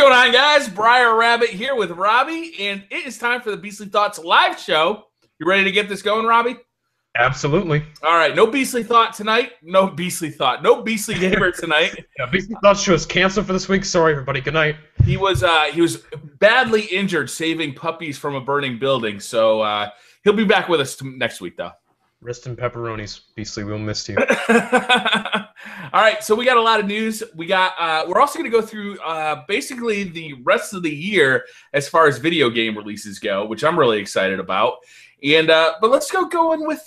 going on, guys? Briar Rabbit here with Robbie, and it is time for the Beastly Thoughts live show. You ready to get this going, Robbie? Absolutely. All right, no Beastly Thought tonight. No Beastly Gamer tonight. Yeah, Beastly Thought show is canceled for this week. Sorry, everybody. Good night. He was badly injured saving puppies from a burning building, so he'll be back with us next week, though. Rest in pepperonis, Beastly. We'll miss you. All right, so we got a lot of news. We're also going to go through basically the rest of the year as far as video game releases go, which I'm really excited about. And but let's go going with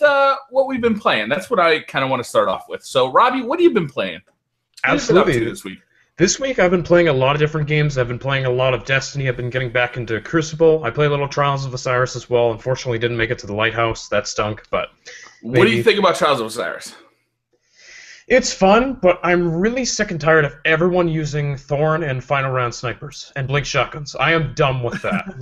what we've been playing. That's what I kind of want to start off with. So, Robbie, what have you been playing? Absolutely. This week? This week I've been playing a lot of different games. I've been playing a lot of Destiny. I've been getting back into Crucible. I played a little Trials of Osiris as well. Unfortunately, didn't make it to the Lighthouse. That stunk, but maybe. What do you think about Trials of Osiris? It's fun, but I'm really sick and tired of everyone using Thorn and Final Round snipers and Blink shotguns. I am done with that.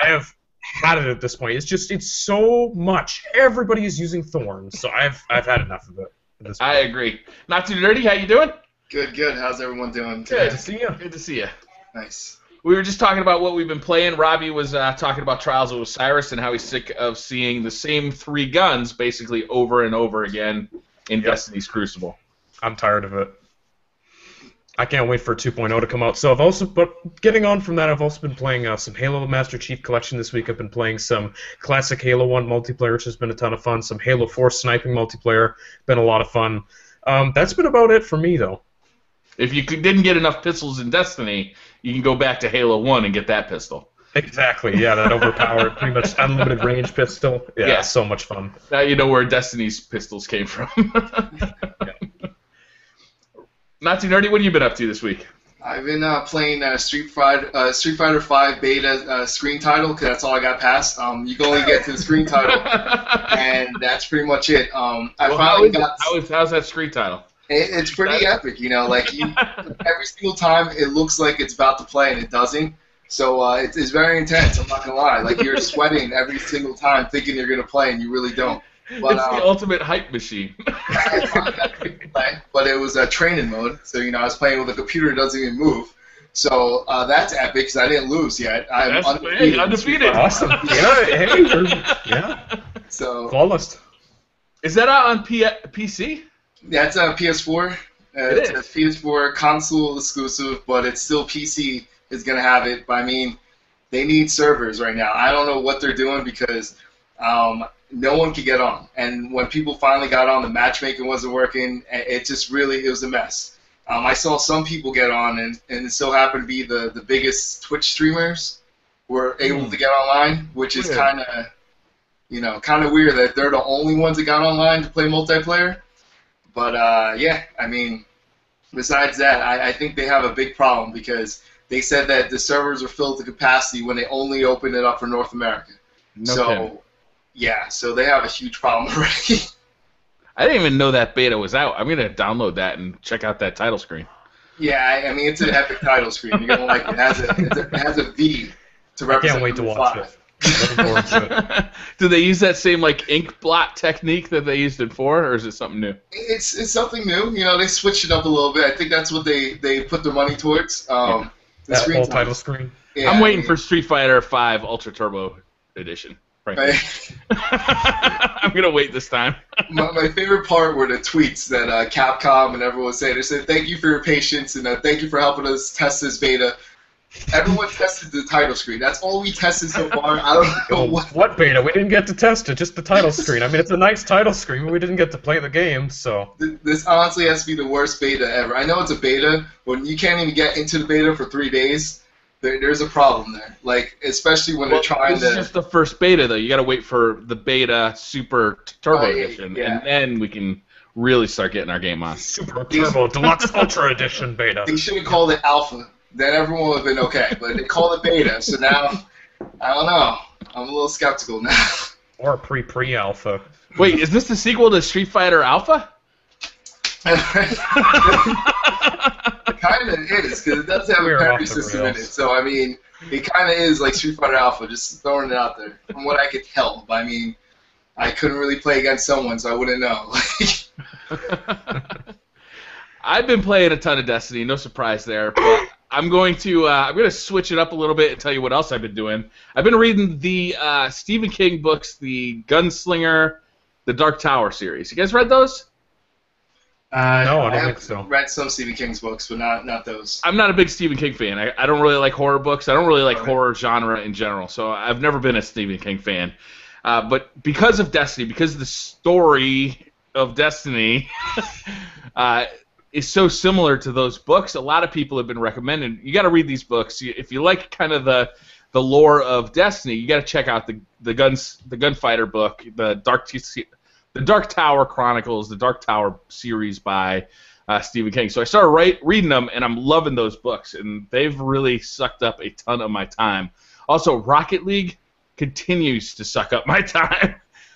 I have had it at this point. It's so much. Everybody is using Thorn, so I've had enough of it at this point. I agree. Not too nerdy. How you doing? Good, good. How's everyone doing today? Good to see you. Good to see you. Nice. We were just talking about what we've been playing. Robbie was talking about Trials of Osiris and how he's sick of seeing the same three guns basically over and over again in Destiny's Crucible. I'm tired of it. I can't wait for 2.0 to come out. So but getting on from that, I've also been playing some Halo Master Chief Collection this week. I've been playing some classic Halo 1 multiplayer, which has been a ton of fun. Some Halo 4 sniping multiplayer, been a lot of fun. That's been about it for me, though. If you didn't get enough pistols in Destiny, you can go back to Halo 1 and get that pistol. Exactly, yeah, that overpowered, pretty much unlimited range pistol. Yeah, so much fun. Now you know where Destiny's pistols came from. Yeah. Not too nerdy, what have you been up to this week? I've been playing Street Fighter 5 beta screen title, because that's all I got past. You can only get to the screen title, and that's pretty much it. How's that screen title? It's pretty epic, you know. Like every single time, it looks like it's about to play, and it doesn't. So it's very intense. I'm not gonna lie. Like you're sweating every single time, thinking you're gonna play, and you really don't. But, it's the ultimate hype machine. But it was a training mode, so I was playing with a computer that doesn't even move. So that's epic because I didn't lose yet. I'm undefeated. Awesome. Yeah. So flawless. Is that out on PC? That's a PS4. It's a PS4 console exclusive, but it's still PC is gonna have it. But I mean, they need servers right now. I don't know what they're doing because no one could get on. And when people finally got on, the matchmaking wasn't working. It was a mess. I saw some people get on, and it so happened to be the biggest Twitch streamers were able to get online, which is kind of weird that they're the only ones that got online to play multiplayer. But yeah, I mean, besides that, I think they have a big problem because they said that the servers are filled to capacity when they only opened it up for North America. So they have a huge problem already. I didn't even know that beta was out. I'm going to download that and check out that title screen. Yeah, I mean, it's an epic title screen. You're going to like it. It has a V to represent. I can't wait to watch it. Looking forward to it. Do they use that same ink blot technique that they used in 4, or is it something new? It's something new. They switched it up a little bit. I think that's what they put their money towards. That whole title screen. Yeah, I'm waiting for Street Fighter 5 Ultra Turbo Edition. Frankly. I'm gonna wait this time. my favorite part were the tweets that Capcom and everyone was saying. They said, "Thank you for your patience and thank you for helping us test this beta." Everyone tested the title screen. That's all we tested so far. I don't know what beta. We didn't get to test it. Just the title screen. I mean, it's a nice title screen, but we didn't get to play the game. So this honestly has to be the worst beta ever. I know it's a beta, but you can't even get into the beta for 3 days. There's a problem there, like especially when they're trying to. This is just the first beta, though. You got to wait for the beta Super Turbo Edition, and then we can really start getting our game on. Super Turbo Deluxe Ultra Edition beta. They should have called it Alpha. Then everyone would have been okay, but they called it beta, so now I don't know. I'm a little skeptical now. Or pre-alpha. Wait, is this the sequel to Street Fighter Alpha? Kind of is, because it does have a parry system in it. So, I mean, it kind of is like Street Fighter Alpha, just throwing it out there. From what I could tell. I mean, I couldn't really play against someone, so I wouldn't know. I've been playing a ton of Destiny, no surprise there, but I'm going to switch it up a little bit and tell you what else I've been doing. I've been reading the Stephen King books, the Gunslinger, the Dark Tower series. You guys read those? No, I don't think so. Read some Stephen King's books, but not those. I'm not a big Stephen King fan. I don't really like horror books. I don't really like horror genre in general, so I've never been a Stephen King fan. But because of Destiny, because the story of Destiny is so similar to those books, a lot of people have been recommending, you got to read these books. If you like kind of the lore of Destiny, you got to check out the Gunfighter book, the Dark Tower Chronicles, the Dark Tower series by Stephen King. So I started reading them, and I'm loving those books, and they've really sucked up a ton of my time. Also, Rocket League continues to suck up my time.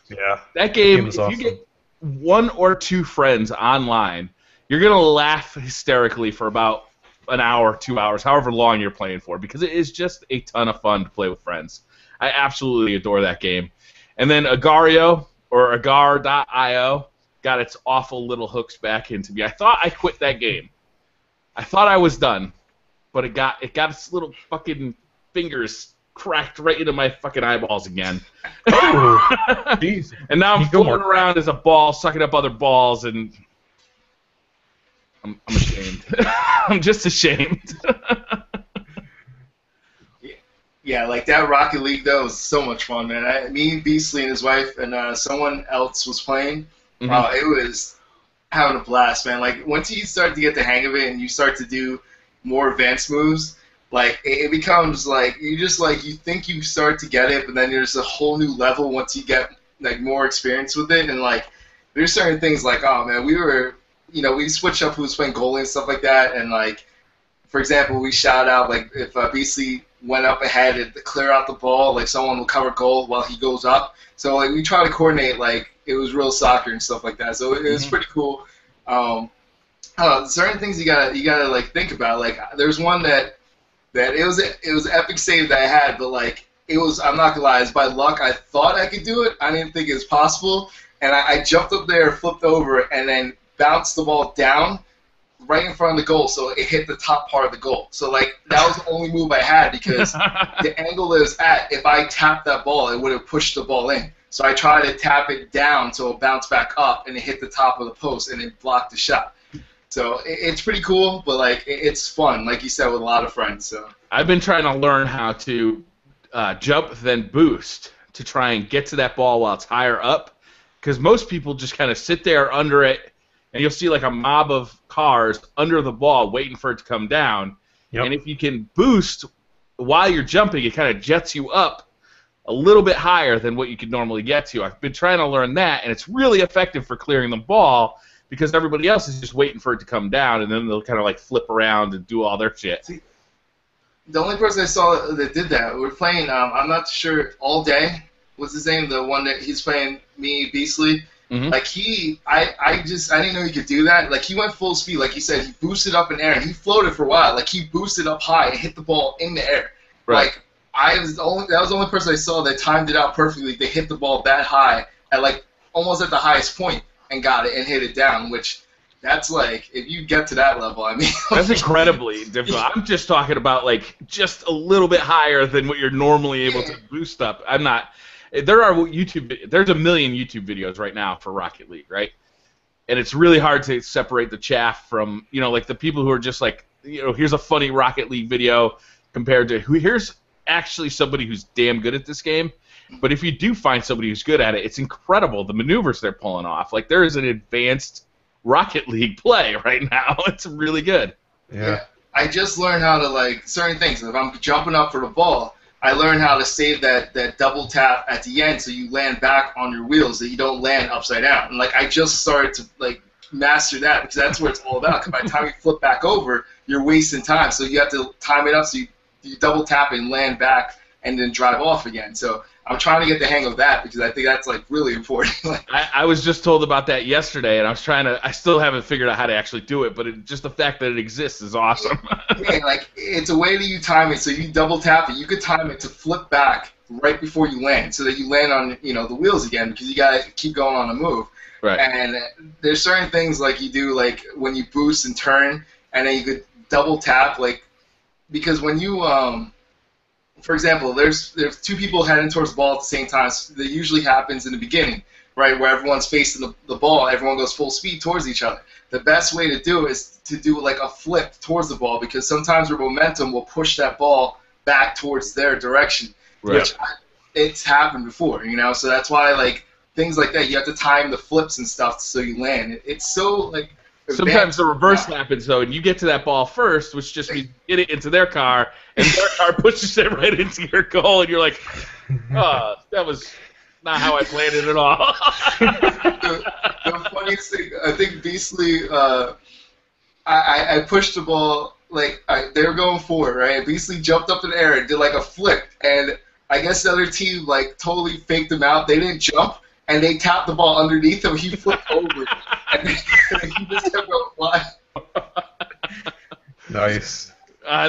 Yeah. That game, is if awesome. you get 1 or 2 friends online, you're going to laugh hysterically for about an hour, 2 hours, however long you're playing for, because it is just a ton of fun to play with friends. I absolutely adore that game. And then Agario, or Agar.io, got its awful little hooks back into me. I thought I quit that game. I thought I was done, but it got its little fucking fingers cracked right into my fucking eyeballs again. Oh, jeez. And now I'm floating around as a ball, sucking up other balls, and I'm ashamed. I'm just ashamed. Yeah, like that Rocket League though was so much fun, man. Me, Beastly, and his wife, and someone else was playing. Mm-hmm. It was having a blast, man. Like once you start to get the hang of it and you start to do more advanced moves, like it becomes like you think you start to get it, but then there's a whole new level once you get like more experience with it. And like there's certain things like, oh man, we switched up who was playing goalie and stuff like that, and like for example, we shout out like if Beastly went up ahead and clear out the ball, like someone will cover goal while he goes up. So like we try to coordinate like it was real soccer and stuff like that. So it was pretty cool. Certain things you gotta like think about. Like there's one that it was an epic save that I had, but like I'm not gonna lie, it's by luck. I thought I could do it. I didn't think it was possible, and I jumped up there, flipped over, and then bounced the ball down right in front of the goal, so it hit the top part of the goal. So like that was the only move I had, because the angle it was at, if I tapped that ball, it would have pushed the ball in. So I tried to tap it down so it bounced back up, and it hit the top of the post, and it blocked the shot. So it's pretty cool, but like it's fun, like you said, with a lot of friends. So I've been trying to learn how to jump then boost to try and get to that ball while it's higher up, because most people just kind of sit there under it, and you'll see like a mob of cars under the ball waiting for it to come down. Yep. And if you can boost while you're jumping, it kind of jets you up a little bit higher than what you could normally get to. I've been trying to learn that, and it's really effective for clearing the ball, because everybody else is just waiting for it to come down, and then they'll kind of like flip around and do all their shit. See, the only person I saw that did that, we were playing, I'm not sure, All Day, what's his name? The one that he's playing, me, Beastly. Mm-hmm. Like I didn't know he could do that. Like he went full speed, like you said, he boosted up in air, and he floated for a while. Like he boosted up high and hit the ball in the air. Right. Like that was the only person I saw that timed it out perfectly. They hit the ball that high at like almost at the highest point and got it and hit it down, which that's like, if you get to that level, I mean, that's incredibly difficult. Yeah. I'm just talking about like just a little bit higher than what you're normally able to boost up. I'm not. There's a million YouTube videos right now for Rocket League, right? And it's really hard to separate the chaff from, like the people who are just like, here's a funny Rocket League video compared to here's actually somebody who's damn good at this game. But if you do find somebody who's good at it, it's incredible the maneuvers they're pulling off. Like there is an advanced Rocket League play right now. It's really good. Yeah. I just learned how to like certain things. If I'm jumping up for the ball, I learned how to save that double tap at the end, so you land back on your wheels, that you don't land upside down. And like I just started to like master that, because that's what it's all about. Because by the time you flip back over, you're wasting time. So you have to time it up so you double tap and land back, and then drive off again. So I'm trying to get the hang of that, because I think that's like really important. I was just told about that yesterday, and I still haven't figured out how to actually do it, but just the fact that it exists is awesome. Yeah, like it's a way that you time it, so you double tap it. You could time it to flip back right before you land, so that you land on the wheels again, because you gotta keep going on the move. Right. And there's certain things like you do, like when you boost and turn, and then you could double tap, like because when you for example, there's two people heading towards the ball at the same time. So that usually happens in the beginning, right, where everyone's facing the ball. Everyone goes full speed towards each other. The best way to do it is to do like a flip towards the ball, because sometimes your momentum will push that ball back towards their direction, Right. which it's happened before, you know. So that's why like things like that, you have to time the flips and stuff so you land. It's so like. Sometimes the reverse happens, though, and you get to that ball first, which just means you get it into their car, and their car pushes it right into your goal, and you're like, oh, that was not how I planned it at all. The funniest thing, I think Beastly, I pushed the ball, like, they were going forward, right? Beastly jumped up in the air and did, like, a flip, and I guess the other team, like, totally faked him out. They didn't jump, and they tapped the ball underneath him. He flipped over, and he just kept going flying. Nice.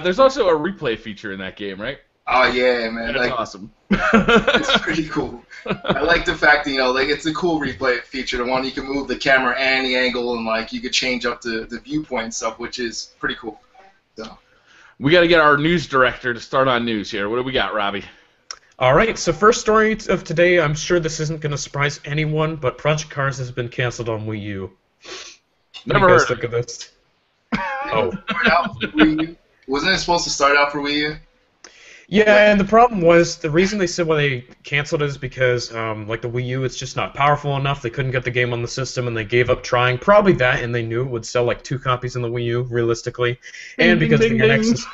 There's also a replay feature in that game, right? Oh, yeah, man. That's Like, awesome. it's pretty cool. I like the fact that, you know, like, it's a cool replay feature, the one you can move the camera and the angle, and, like, you could change up the viewpoint and stuff, which is pretty cool. So. We got to get our news director to start on news here. What do we got, Robbie? All right, so first story of today, I'm sure this isn't going to surprise anyone, but Project Cars has been canceled on Wii U. Never What do you guys heard think of this? Oh. Start out for Wii U? Wasn't it supposed to start out for Wii U? Yeah, and the problem was, the reason they said why they canceled it is because, like the Wii U, it's just not powerful enough. They couldn't get the game on the system, and they gave up trying. Probably that, and they knew it would sell like 2 copies in the Wii U, realistically. And because the NX is,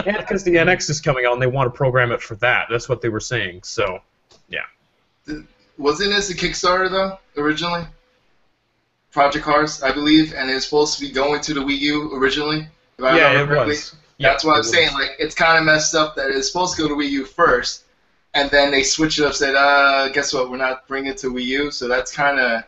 and because the NX is coming out, and they want to program it for that. That's what they were saying. So, yeah. Wasn't this a Kickstarter though originally? Project Cars, I believe, and it was supposed to be going to the Wii U originally. If I Yeah, remember it correctly. was. That's what it I'm was. saying. Like, it's kind of messed up that it's supposed to go to Wii U first, and then they switched it up, said, guess what, we're not bringing it to Wii U. So that's kind of,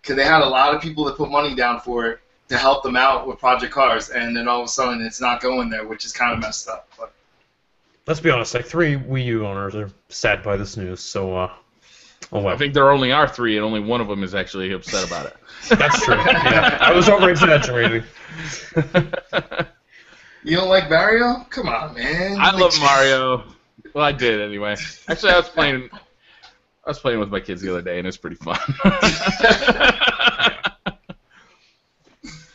because they had a lot of people that put money down for it to help them out with Project Cars, and then all of a sudden it's not going there, which is kind of messed up. But Let's be honest, like 3 Wii U owners are sad by this news, so, oh well. I think there only are 3, and only one of them is actually upset about it. That's true. Yeah, I was over-exaggerating. you don't like Mario? Come on, man. I love Mario. Well, I did anyway. Actually, I was playing with my kids the other day, and it was pretty fun.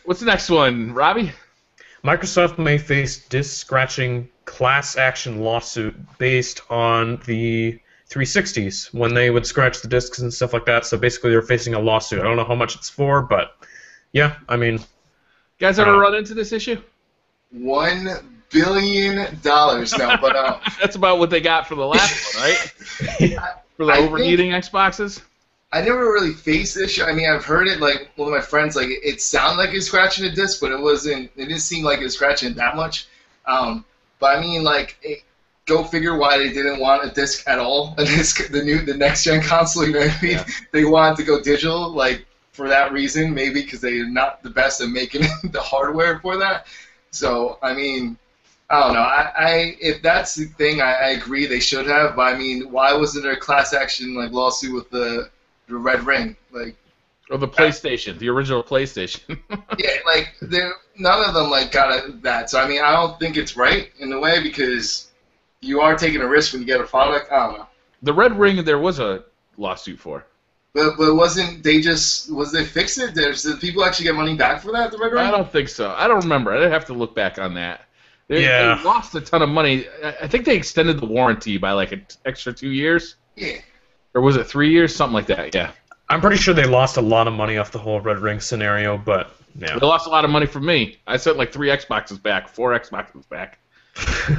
What's the next one, Robbie? Microsoft may face disk scratching class action lawsuit based on the 360s when they would scratch the discs and stuff like that. So basically, they're facing a lawsuit. I don't know how much it's for, but yeah, I mean, You guys ever run into this issue? $1 billion now, but That's about what they got for the last one, right? For the I overheating Xboxes? I never really faced this issue. I mean, I've heard it, like, one of my friends, like, it sounded like it was scratching a disc, but it didn't seem like it was scratching it that much. But I mean, like, go figure why they didn't want a disc at all. The next gen console, you know what I mean? Yeah. They wanted to go digital, like, for that reason, maybe because they're not the best at making the hardware for that. So, I mean, I don't know. If that's the thing, I agree they should have. But I mean, why wasn't there a class action like lawsuit with the Red Ring? Like, Or the PlayStation, the original PlayStation. yeah, like none of them like got that. So I mean, I don't think it's right in a way because you are taking a risk when you get a product. I don't know. The Red Ring, there was a lawsuit for. But wasn't they fix it? Did people actually get money back for that? The Red Ring? I don't think so. I don't remember. I'd have to look back on that. They lost a ton of money. I think they extended the warranty by like an extra 2 years. Yeah. Or was it 3 years? Something like that, yeah. I'm pretty sure they lost a lot of money off the whole Red Ring scenario, but yeah. They lost a lot of money from me. I sent like 3 Xboxes back, 4 Xboxes back.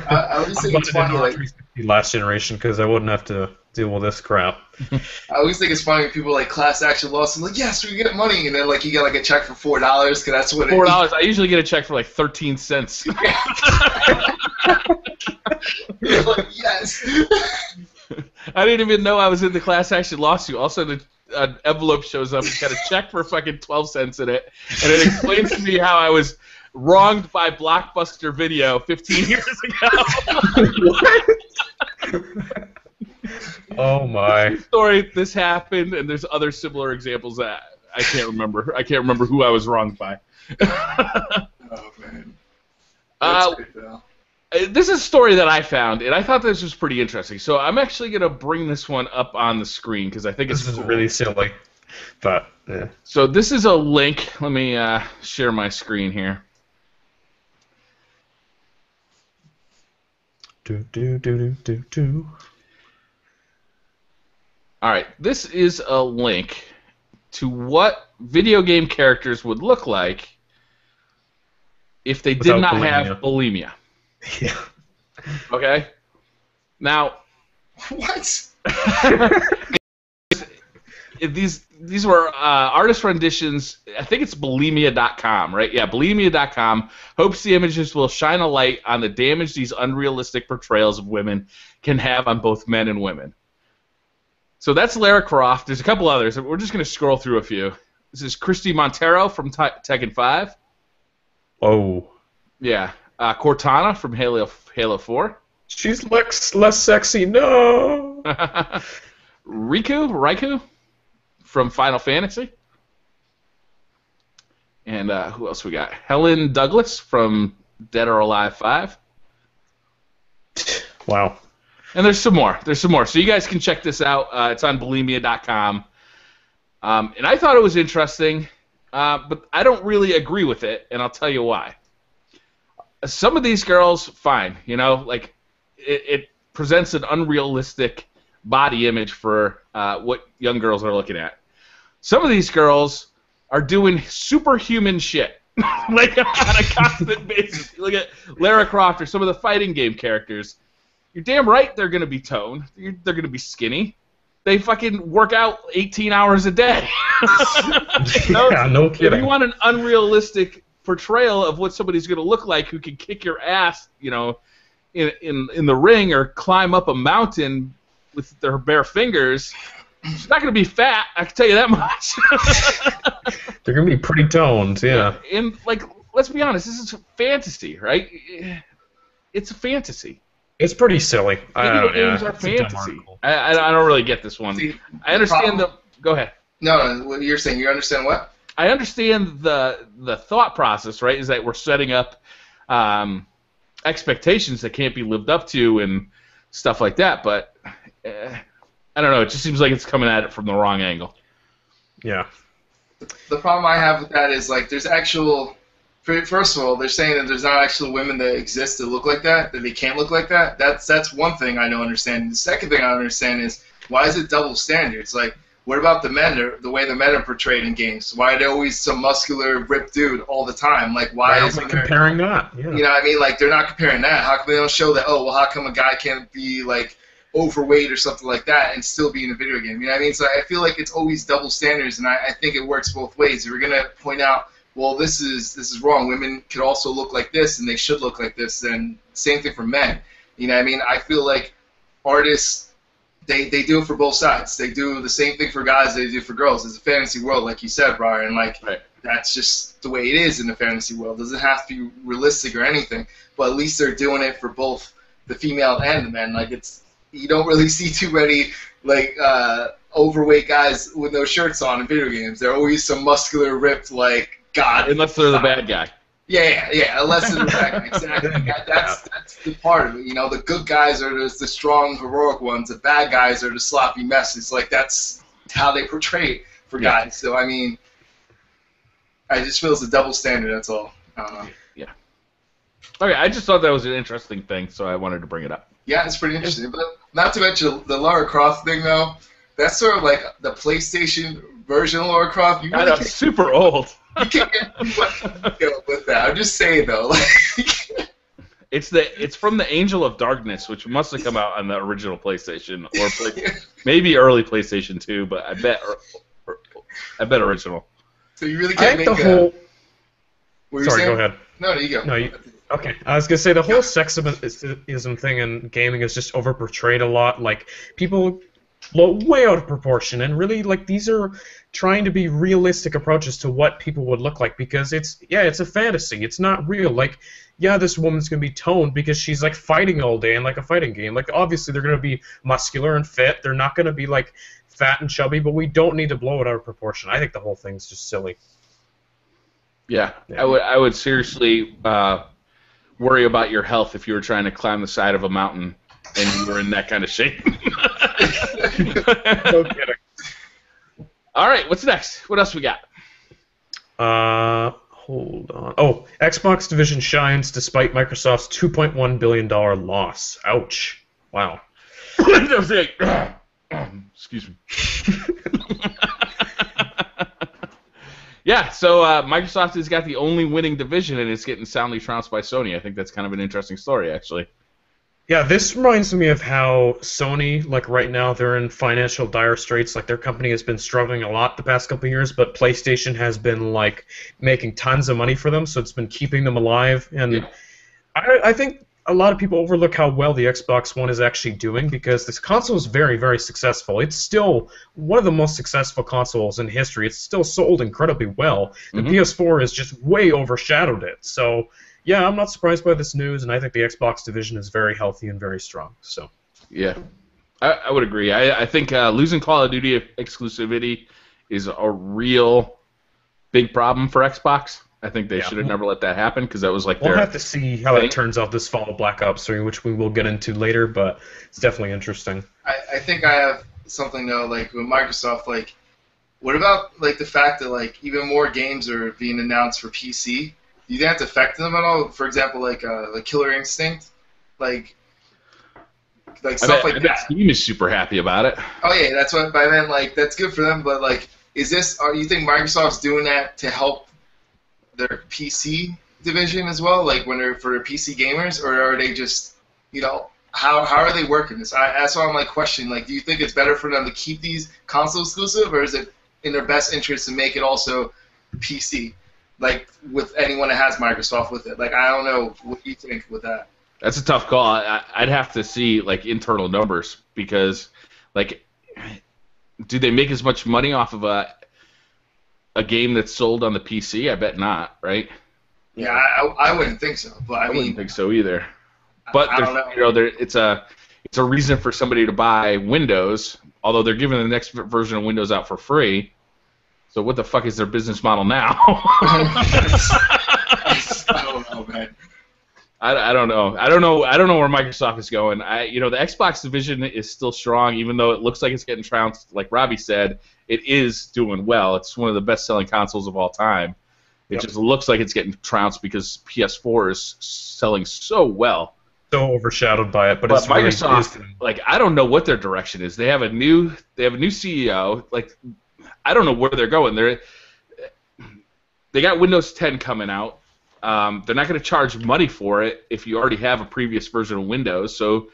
I always think it's funny, like, 360 last generation, because I wouldn't have to deal with this crap. I always think it's funny when people like class action lawsuit, like, yes, we get money, and then like you get like a check for $4 because that's what $4. I usually get a check for like 13 cents. You're like, yes. I didn't even know I was in the class action lawsuit. Also, an envelope shows up. It's got a check for fucking 12 cents in it, and it explains to me how I was wronged by Blockbuster Video 15 years ago. Oh my. Story. This happened, and there's other similar examples that I can't remember. I can't remember who I was wronged by. Oh man. That's great, though. this is a story that I found, and I thought this was pretty interesting. So I'm actually going to bring this one up on the screen because I think it's This is really silly. But, yeah. So this is a link. Let me share my screen here. All right, this is a link to what video game characters would look like if they did not have bulimia. Yeah. Okay? Now... What? These were artist renditions. I think it's bulimia.com, right? Yeah, bulimia.com hopes the images will shine a light on the damage these unrealistic portrayals of women can have on both men and women. So that's Lara Croft. There's a couple others. We're just going to scroll through a few. This is Christy Montero from Tekken 5. Oh. Yeah. Cortana from Halo 4. She's less sexy. No. Raikou from Final Fantasy. And who else we got? Helen Douglas from Dead or Alive 5. Wow. And there's some more. So you guys can check this out. It's on bulimia.com. And I thought it was interesting, but I don't really agree with it, and I'll tell you why. Some of these girls, fine. You know, like it presents an unrealistic body image for what young girls are looking at. Some of these girls are doing superhuman shit, like on a constant basis. You look at Lara Croft or some of the fighting game characters. You're damn right they're going to be toned. They're going to be skinny. They fucking work out 18 hours a day. Yeah, no kidding. If you want an unrealistic portrayal of what somebody's going to look like who can kick your ass, you know, in the ring or climb up a mountain with their bare fingers, she's not going to be fat, I can tell you that much. They're going to be pretty toned, yeah. And, like, let's be honest, this is fantasy, right? It's a fantasy. It's pretty silly. Video games are fantasy. I don't really get this one. See, I understand the... Go ahead. No, what you're saying, you understand what? I understand the thought process, right, is that we're setting up expectations that can't be lived up to and stuff like that, but I don't know, it just seems like it's coming at it from the wrong angle. Yeah. The problem I have with that is, like, there's actual... First of all, they're saying that there's not actual women that exist that look like that they can't look like that. That's one thing I don't understand. The second thing I don't understand is, why is it double standards? Like, what about the men, or the way the men are portrayed in games? Why are they always some muscular, ripped dude all the time? Like, why is it comparing that? Yeah. You know what I mean? Like, they're not comparing that. How come they don't show that, oh, well, how come a guy can't be, like, overweight or something like that and still be in a video game? You know what I mean? So I feel like it's always double standards, and I think it works both ways. If we're going to point out, well, this is wrong, women could also look like this, and they should look like this, and same thing for men. You know what I mean? I feel like artists, they do it for both sides. They do the same thing for guys they do for girls. It's a fantasy world, like you said, Briar, and like that's just the way it is in the fantasy world. It doesn't have to be realistic or anything, but at least they're doing it for both the female and the men. Like, it's, you don't really see too many like overweight guys with no shirts on in video games. They're always some muscular, ripped, like, God. Unless they're the bad guy. Yeah, unless they're the bad guy. Exactly. That's the part of it. You know, the good guys are the strong, heroic ones. The bad guys are the sloppy messes. Like, that's how they portray it for guys. So, I mean, I just feel it's a double standard, that's all. I don't know. Yeah. Okay, I just thought that was an interesting thing, so I wanted to bring it up. Yeah, it's pretty interesting. But not to mention the Lara Croft thing, though. That's sort of like the PlayStation version of Lara Croft. I know, super old. You can't go with that. I'm just saying, though. It's from the Angel of Darkness, which must have come out on the original PlayStation, or maybe early PlayStation 2, but I bet original. So you really can't make the whole... Sorry, go ahead. No, you go. No, okay. I was gonna say the whole sexism thing in gaming is just overportrayed a lot. Like, people way out of proportion, and really, like, these are trying to be realistic approaches to what people would look like, because it's a fantasy. It's not real. Like, yeah, this woman's gonna be toned because she's like fighting all day in like a fighting game. Like, obviously they're gonna be muscular and fit. They're not gonna be like fat and chubby, but we don't need to blow it out of proportion. I think the whole thing's just silly. Yeah. I would seriously worry about your health if you were trying to climb the side of a mountain and you were in that kind of shape. No kidding. All right, what's next? What else we got? Hold on. Oh, Xbox division shines despite Microsoft's $2.1 billion loss. Ouch. Wow. Excuse me. Yeah, so Microsoft has got the only winning division, and it's getting soundly trounced by Sony. I think that's kind of an interesting story, actually. Yeah, this reminds me of how Sony, like right now, they're in financial dire straits. Like their company has been struggling a lot the past couple of years, but PlayStation has been like making tons of money for them, so it's been keeping them alive. And Yeah. I think a lot of people overlook how well the Xbox One is actually doing because this console is very, very successful. It's still one of the most successful consoles in history. It's still sold incredibly well. The PS4 has just way overshadowed it. So, yeah, I'm not surprised by this news, and I think the Xbox division is very healthy and very strong. So, Yeah, I would agree. I think losing Call of Duty exclusivity is a real big problem for Xbox. I think they should have never let that happen because that was like we'll their have to see how it turns out this fall, Black Ops 3, which we will get into later, but it's definitely interesting. I think I have something though, like with Microsoft, like what about like the fact that like even more games are being announced for PC? Do you think that's affecting them at all? For example, like Killer Instinct, like stuff like that. Steam is super happy about it. Oh yeah, that's what I meant. Like that's good for them, but like, is this? You think Microsoft's doing that to help their PC division as well, like when they're for PC gamers, or are they just, how are they working this? That's why I'm like questioning. Like, do you think it's better for them to keep these console exclusive, or is it in their best interest to make it also PC, like with anyone that has Microsoft with it? Like, I don't know. What do you think with that? That's a tough call. I'd have to see like internal numbers because, like, do they make as much money off of a game that's sold on the PC? I bet not, right? Yeah, I wouldn't think so. But I mean, wouldn't think so either. But I don't know. It's a reason for somebody to buy Windows. Although they're giving the next version of Windows out for free. So what the fuck is their business model now? I don't know, man. I don't know. I don't know where Microsoft is going. The Xbox division is still strong, even though it looks like it's getting trounced. Like Robbie said, it is doing well. It's one of the best-selling consoles of all time. It just looks like it's getting trounced because PS4 is selling so well. So overshadowed by it, but it's Microsoft, like, I don't know what their direction is. They have a new CEO. Like, I don't know where they're going. They got Windows 10 coming out. They're not going to charge money for it if you already have a previous version of Windows. So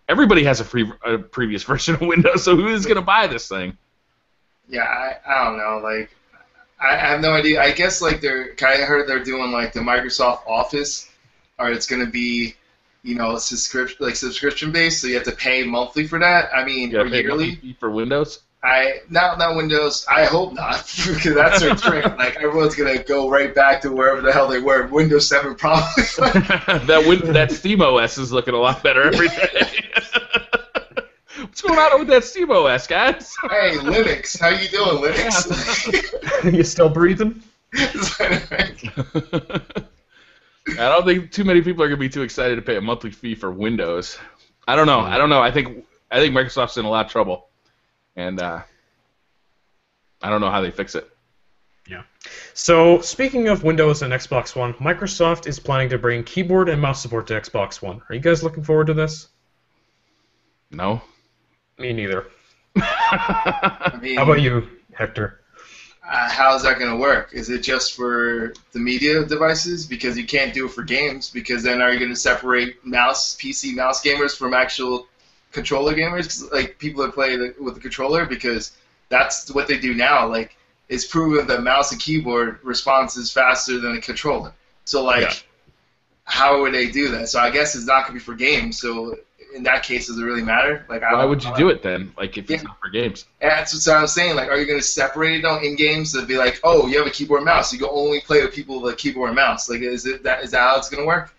everybody has a previous version of Windows. So who is going to buy this thing? Yeah, I don't know. Like, I have no idea. I guess like I heard they're doing like the Microsoft Office, or it's going to be, subscription based. So you have to pay monthly for that. I mean, or yearly for Windows. Not Windows. I hope not, because that's their trick. Like everyone's gonna go right back to wherever the hell they were. Windows 7 probably. that Steam OS is looking a lot better every day. What's going on with that Steam OS, guys? Hey, Linux, how you doing, Linux? You still breathing? I don't think too many people are gonna be too excited to pay a monthly fee for Windows. I don't know. I think Microsoft's in a lot of trouble. And I don't know how they fix it. Yeah. So, speaking of Windows and Xbox One, Microsoft is planning to bring keyboard and mouse support to Xbox One. Are you guys looking forward to this? No. Me neither. I mean, how about you, Hector? How's that going to work? Is it just for the media devices? Because you can't do it for games. Because then are you going to separate PC mouse gamers from actual controller gamers? 'Cause, like, people that play with the controller, because that's what they do now. Like, it's proven that mouse and keyboard response is faster than a controller. So, like, how would they do that? So I guess it's not going to be for games. So in that case, does it really matter? Like, why would you do it then? Like, if it's not for games? That's what I was saying. Like, are you going to separate it in games to be like, oh, you have a keyboard and mouse, you can only play with people with a keyboard and mouse? Like, is that how it's going to work?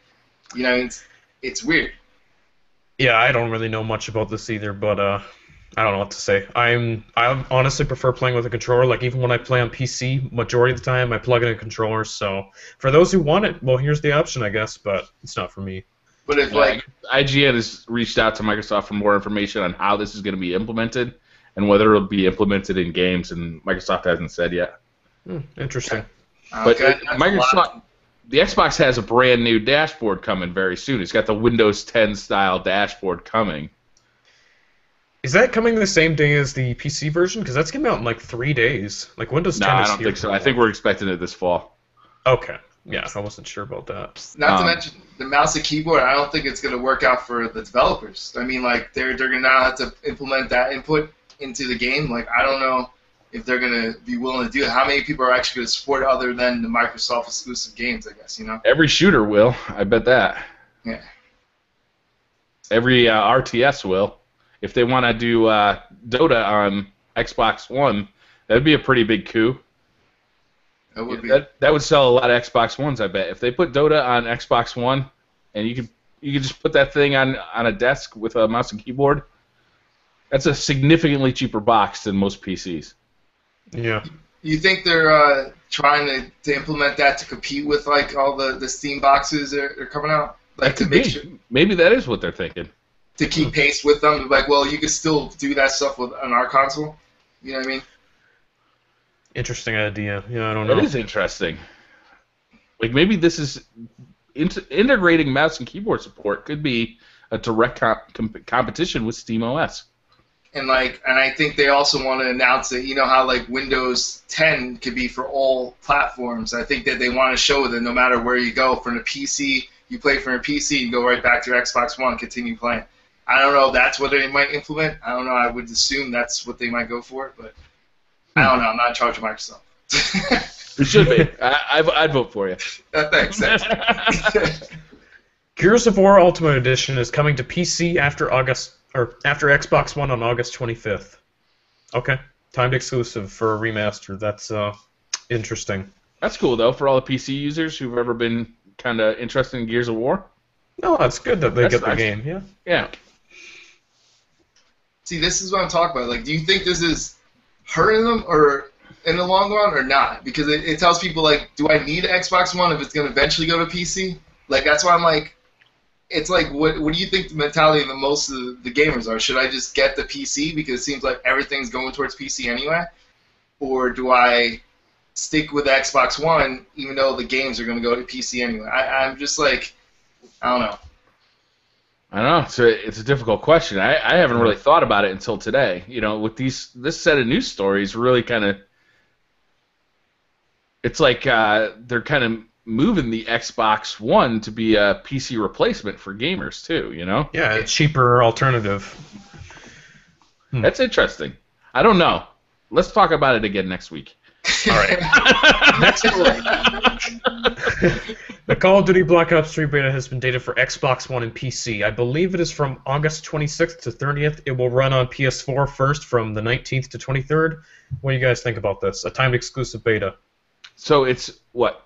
It's weird. Yeah, I don't really know much about this either, but I don't know what to say. I honestly prefer playing with a controller. Like, even when I play on PC, majority of the time I plug in a controller. So for those who want it, well, here's the option, I guess. But it's not for me. But if like IGN has reached out to Microsoft for more information on how this is going to be implemented and whether it'll be implemented in games, and Microsoft hasn't said yet. Interesting. But Microsoft, the Xbox has a brand new dashboard coming very soon. It's got the Windows 10 style dashboard coming. Is that coming the same day as the PC version? Because that's coming out in like 3 days. Like Windows 10 No, I is don't here think so. for- I think we're expecting it this fall. Okay. Yeah, I wasn't sure about that. not to mention the mouse and keyboard, I don't think it's going to work out for the developers. I mean, like they're going to now have to implement that input into the game. Like I don't know if they're going to be willing to do it. How many people are actually going to support it other than the Microsoft exclusive games? I guess Every shooter will. I bet that. Yeah. Every RTS will. If they want to do Dota on Xbox One, that would be a pretty big coup. That would be. That would sell a lot of Xbox Ones, I bet. If they put Dota on Xbox One, and you could just put that thing on a desk with a mouse and keyboard, that's a significantly cheaper box than most PCs. Yeah. You think they're trying to implement that to compete with like all the Steam boxes that are coming out, like to make sure Maybe that is what they're thinking. to keep pace with them? Like, well, you could still do that stuff on our console. You know what I mean? Interesting idea. Yeah, I don't know. That is interesting. Like maybe this is integrating mouse and keyboard support could be a direct competition with SteamOS. And I think they also want to announce that how like Windows 10 could be for all platforms. I think that they want to show that no matter where you go, from a PC, you play from a PC, you go right back to your Xbox One, continue playing. I don't know if that's what they might implement. I don't know. I would assume that's what they might go for, but I don't know. I'm not in charge of Microsoft. It should be. I'd vote for you. Thanks. Gears of War Ultimate Edition is coming to PC after Xbox One on August 25th. Okay, timed exclusive for a remaster. That's interesting. That's cool though for all the PC users who've ever been kind of interested in Gears of War. No, that's good that they That's get the nice. game. Yeah. Yeah. See, this is what I'm talking about. Like, do you think this is hurting them or in the long run or not? Because it tells people, like, do I need an Xbox One if it's going to eventually go to PC? Like, that's why I'm like, it's like, what do you think the mentality of most of the gamers are? Should I just get the PC because it seems like everything's going towards PC anyway? Or do I stick with the Xbox One even though the games are going to go to PC anyway? I'm just like, I don't know. I don't know. It's a difficult question. I haven't really thought about it until today. With this set of news stories, really kind of, it's like they're kind of moving the Xbox One to be a PC replacement for gamers too. Yeah, a cheaper alternative. That's interesting. I don't know. Let's talk about it again next week. All right. Next story. The Call of Duty Black Ops 3 beta has been dated for Xbox One and PC. I believe it is from August 26th to 30th. It will run on PS4 first from the 19th to 23rd. What do you guys think about this? A timed exclusive beta. So it's,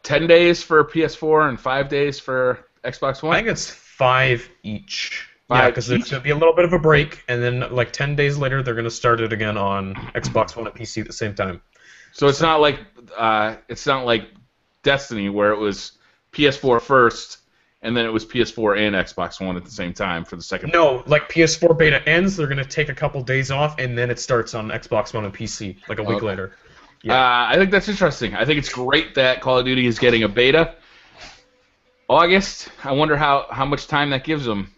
10 days for PS4 and 5 days for Xbox One? I think it's 5 each. 5 Yeah, because there's each? going to be a little bit of a break, and then like 10 days later they're going to start it again on Xbox One and PC at the same time. So it's not like Destiny where it was PS4 first, and then it was PS4 and Xbox One at the same time for the second. No, like PS4 beta ends, they're going to take a couple days off, and then it starts on Xbox One and PC like a week later. Yeah. I think that's interesting. I think it's great that Call of Duty is getting a beta. August, I wonder how much time that gives them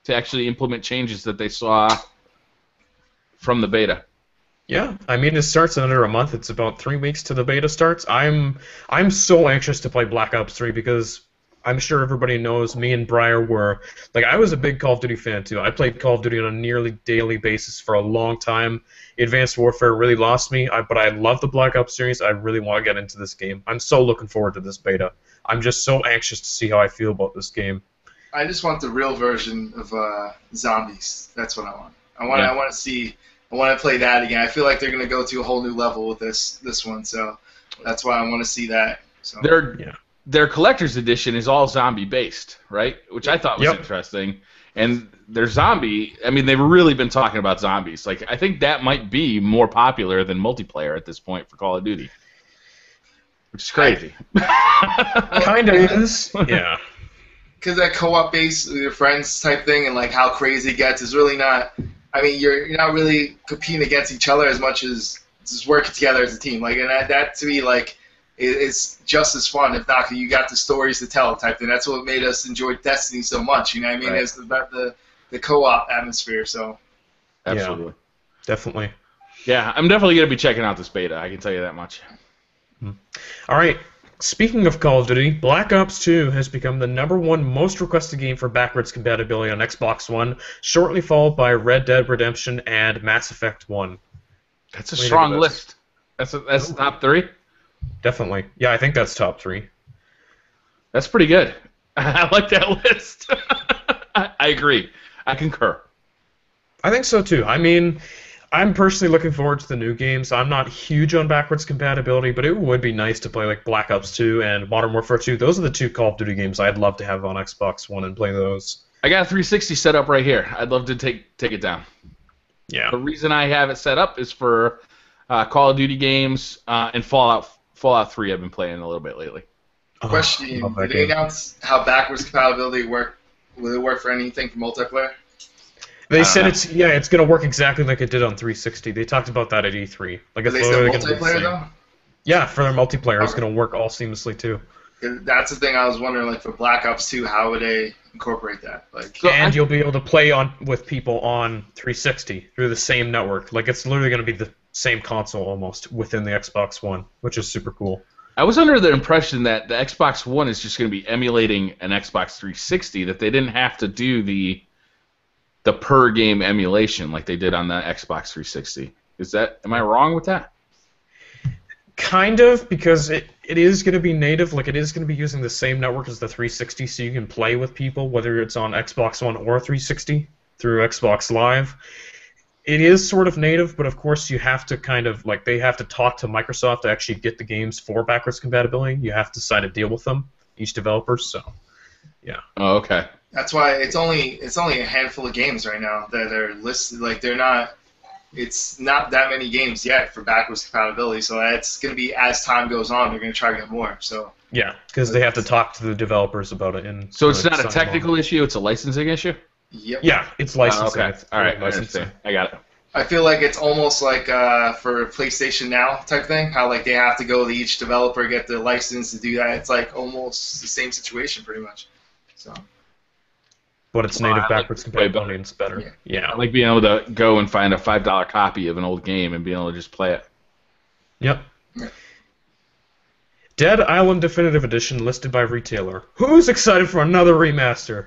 to actually implement changes that they saw from the beta. Yeah, I mean it starts in under a month. It's about 3 weeks to the beta starts. I'm so anxious to play Black Ops 3 because I'm sure everybody knows me and Briar were like I was a big Call of Duty fan too. I played Call of Duty on a nearly daily basis for a long time. Advanced Warfare really lost me, but I love the Black Ops series. I really want to get into this game. I'm so looking forward to this beta. I'm just so anxious to see how I feel about this game. I just want the real version of zombies. That's what I want. I want to see. I want to play that again. I feel like they're going to go to a whole new level with this one, so that's why I want to see that. So. their collector's edition is all zombie based, right? Which I thought was interesting. And their zombie, I mean, they've really been talking about zombies. Like, I think that might be more popular than multiplayer at this point for Call of Duty, which is crazy. Kind of is. Yeah. Because that co-op base with your friends type thing and like how crazy it gets is really not. I mean, you're not really competing against each other as much as just working together as a team. Like, and that to me, like, it's just as fun, if not, you got the stories to tell type thing. That's what made us enjoy Destiny so much. You know what I mean? Right. It's about the co-op atmosphere. So, absolutely, yeah, definitely. Yeah, I'm definitely gonna be checking out this beta. I can tell you that much. All right. Speaking of Call of Duty, Black Ops 2 has become the #1 most requested game for backwards compatibility on Xbox One, shortly followed by Red Dead Redemption and Mass Effect 1. That's a strong list. That's the top 3? Definitely. Yeah, I think that's top 3. That's pretty good. I like that list. I agree. I concur. I think so, too. I mean, I'm personally looking forward to the new games. I'm not huge on backwards compatibility, but it would be nice to play like Black Ops 2 and Modern Warfare 2. Those are the 2 Call of Duty games I'd love to have on Xbox One and play those. I got a 360 set up right here. I'd love to take it down. Yeah. The reason I have it set up is for Call of Duty games and Fallout 3 I've been playing a little bit lately. Question, did they announce how backwards compatibility work? Will it work for anything for multiplayer? They said it's going to work exactly like it did on 360. They talked about that at E3. Like it's literally going to be multiplayer though? Yeah, for their multiplayer, it's going to work all seamlessly too. That's the thing I was wondering. Like for Black Ops 2, how would they incorporate that? Like, and you'll be able to play with people on 360 through the same network. Like it's literally going to be the same console almost within the Xbox One, which is super cool. I was under the impression that the Xbox One is just going to be emulating an Xbox 360. That they didn't have to do the per game emulation like they did on the Xbox 360. Am I wrong with that? Kind of, because it is going to be native, like it is going to be using the same network as the 360, so you can play with people, whether it's on Xbox One or 360, through Xbox Live. It is sort of native, but of course you have to kind of, like, they have to talk to Microsoft to actually get the games for backwards compatibility. You have to sign a deal with them, each developer, so, yeah. Oh, okay. That's why it's only a handful of games right now that are listed. Like it's not that many games yet for backwards compatibility. So it's going to be, as time goes on, they're going to try to get more. So yeah, because they have to talk to the developers about it. And so it's not a technical issue; it's a licensing issue. Yep. Yeah, it's licensing. Okay. All right, licensing. I got it. I feel like it's almost like for PlayStation Now type thing. How like they have to go to each developer, get the license to do that. It's like almost the same situation, pretty much. So. But it's native backwards compatibility and it's better. Yeah. I like being able to go and find a $5 copy of an old game and being able to just play it. Yep. Dead Island Definitive Edition listed by retailer. Who's excited for another remaster?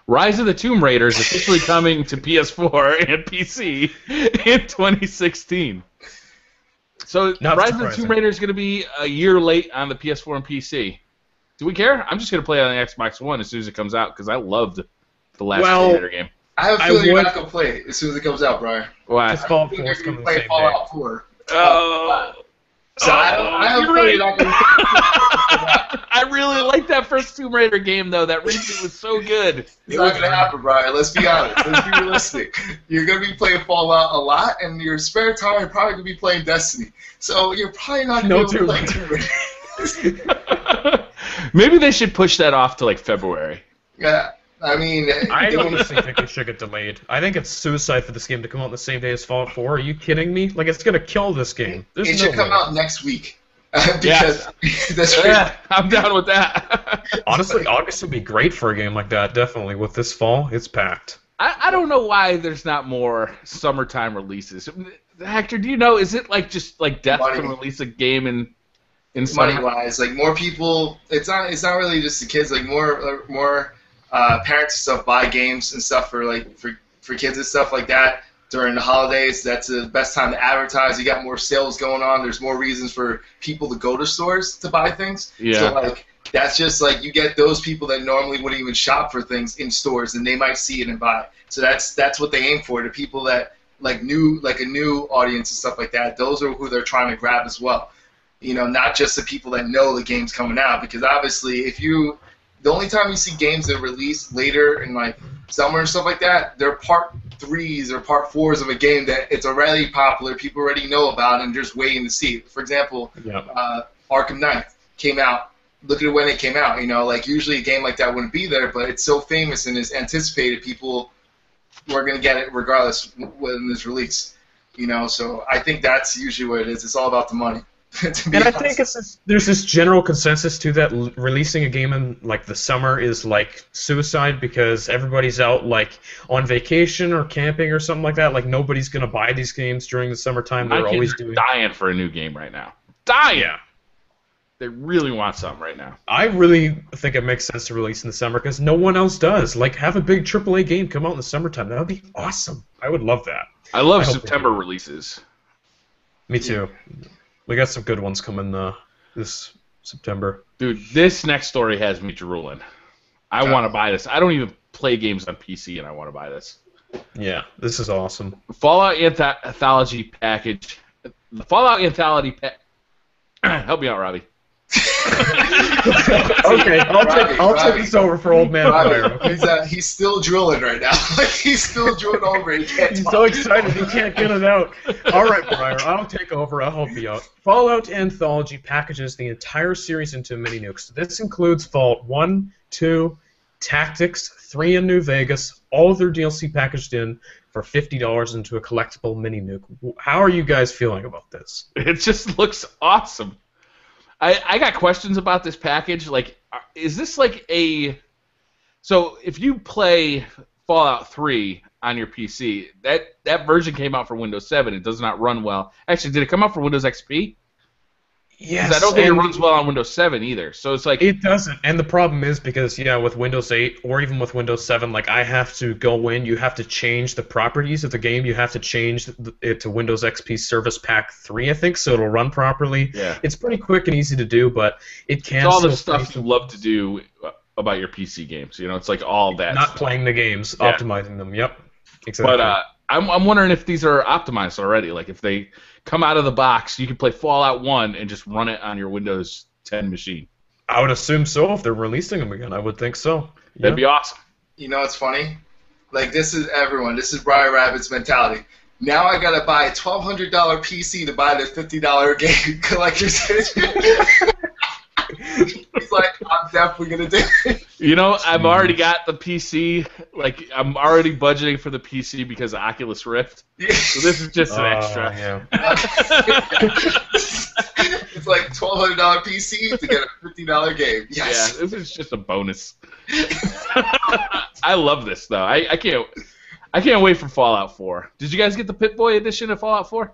Rise of the Tomb Raider is officially coming to PS4 and PC in 2016. So Rise of the Tomb Raider is going to be a year late on the PS4 and PC. Do we care? I'm just going to play it on the Xbox One as soon as it comes out because I loved the last Tomb Raider game. I have a feeling you're not going to play it as soon as it comes out, Brian. Why? Fallout 4 is coming the same Fallout 4. So I have a feeling you're not going to I really like that first Tomb Raider game, though. That reboot was so good. It's not going to happen, Brian. Let's be honest. Let's be realistic. You're going to be playing Fallout a lot, and your spare time you're probably going to be playing Destiny. So you're probably not going to be able to play Tomb Raider. Maybe they should push that off to like February. Yeah, I mean, I honestly think it should get delayed. I think it's suicide for this game to come out the same day as Fallout 4. Are you kidding me? Like, it's gonna kill this game. It should come out next week. Because I'm down with that. Honestly, August would be great for a game like that. Definitely, with this fall, it's packed. I don't know why there's not more summertime releases. Hector, do you know? Is it like just like death to release a game in money-wise, like more people, it's not really just the kids, like more parents and stuff buy games and stuff for kids and stuff like that during the holidays. That's the best time to advertise. You got more sales going on. There's more reasons for people to go to stores to buy things. Yeah. So like that's just like you get those people that normally wouldn't even shop for things in stores and they might see it and buy. So that's what they aim for. The people that like a new audience and stuff like that. Those are who they're trying to grab as well. not just the people that know the game's coming out. Because obviously, the only time you see games that release later in like summer and stuff like that, they're part 3s or part 4s of a game that it's already popular, people already know about, and just waiting to see it. For example, Arkham Knight came out. Look at when it came out. Like usually a game like that wouldn't be there, but it's so famous and is anticipated. People are going to get it regardless when it's released. So I think that's usually what it is. It's all about the money. And I think there's this general consensus too that releasing a game in like the summer is like suicide because everybody's out like on vacation or camping or something like that. Like nobody's gonna buy these games during the summertime. They're always dying for a new game right now. Dying. Yeah. They really want something right now. I really think it makes sense to release in the summer because no one else does. Like have a big AAA game come out in the summertime. That would be awesome. I would love that. I love September releases. Me too. We got some good ones coming this September. Dude, this next story has me drooling. I want to buy this. I don't even play games on PC, and I want to buy this. Yeah, this is awesome. Fallout Anthology package. The Fallout Anthology help me out, Robbie. Okay, I'll take this over for old man Briar. Okay? He's still drooling right now. He's still drooling over. He's so excited he can't get it out. All right, Briar, I'll take over. I'll help you out. Fallout Anthology packages the entire series into mini nukes. This includes Fallout 1, 2, Tactics, 3, and New Vegas. All of their DLC packaged in for $50 into a collectible mini nuke. How are you guys feeling about this? It just looks awesome. I got questions about this package. Like, is this like a... So, if you play Fallout 3 on your PC, that version came out for Windows 7. It does not run well. Actually, did it come out for Windows XP? Yes. I don't think it runs well on Windows 7 either. So it's like... It doesn't. And the problem is because, with Windows 8 or even with Windows 7, like, I have to go in, you have to change the properties of the game. You have to change it to Windows XP Service Pack 3, I think, so it'll run properly. Yeah. It's pretty quick and easy to do, but it can... It's all the stuff you love to do about your PC games. It's like all that Not stuff. playing the games, optimizing them. Yep. Exactly. But I'm wondering if these are optimized already. Like, if they come out of the box, you can play Fallout 1 and just run it on your Windows 10 machine. I would assume so if they're releasing them again. I would think so. Yeah. That'd be awesome. It's funny? Like, this is Briar Rabbit's mentality. Now I gotta buy a $1,200 PC to buy this $50 game collector's edition. He's like, I'm definitely gonna do it. I've already got the PC. Like, I'm already budgeting for the PC because of Oculus Rift. So this is just an extra. Yeah. It's like $1,200 PC to get a $50 game. Yes. Yeah, this is just a bonus. I love this though. I can't wait for Fallout 4. Did you guys get the Pip-Boy edition of Fallout 4?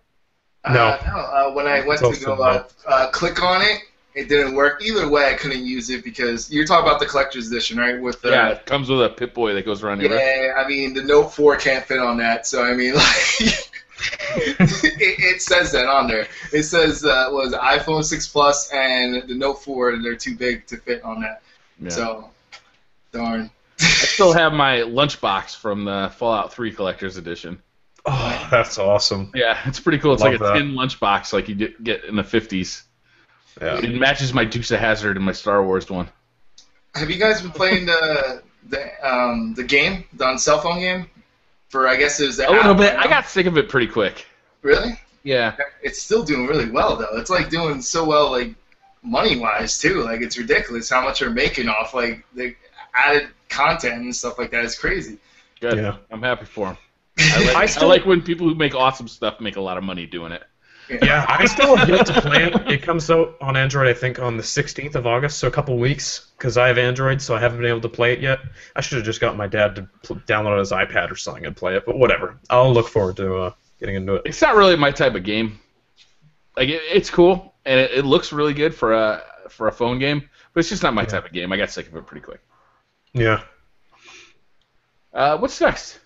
No. When I went to go click on it, it didn't work. Either way, I couldn't use it because you're talking about the collector's edition, right? With yeah, it comes with a Pip-Boy that goes around your wrist. Yeah, I mean, the Note 4 can't fit on that, so I mean, like, it says that on there. It says was iPhone 6 Plus and the Note 4, they're too big to fit on that. Yeah. So, darn. I still have my lunchbox from the Fallout 3 collector's edition. Oh, that's awesome. Yeah, it's pretty cool. It's Love like a tin lunchbox like you get in the 50s. Yeah. It matches my Dukes of Hazzard and my Star Wars one. Have you guys been playing the game, the cell phone game? For I guess it was a little bit. I got sick of it pretty quick. Really? Yeah. It's still doing really well though. It's like doing so well, like money-wise too. Like it's ridiculous how much they're making off like the added content and stuff like that. It's crazy. Good. Yeah. I'm happy for them. I like when people who make awesome stuff make a lot of money doing it. Yeah, I still have yet to play it. It comes out on Android, I think, on the 16th of August, so a couple weeks, because I have Android, so I haven't been able to play it yet. I should have just got my dad to download it on his iPad or something and play it, but whatever. I'll look forward to getting into it. It's not really my type of game. Like, it's cool, and it looks really good for a phone game, but it's just not my type of game. I got sick of it pretty quick. Yeah. What's next?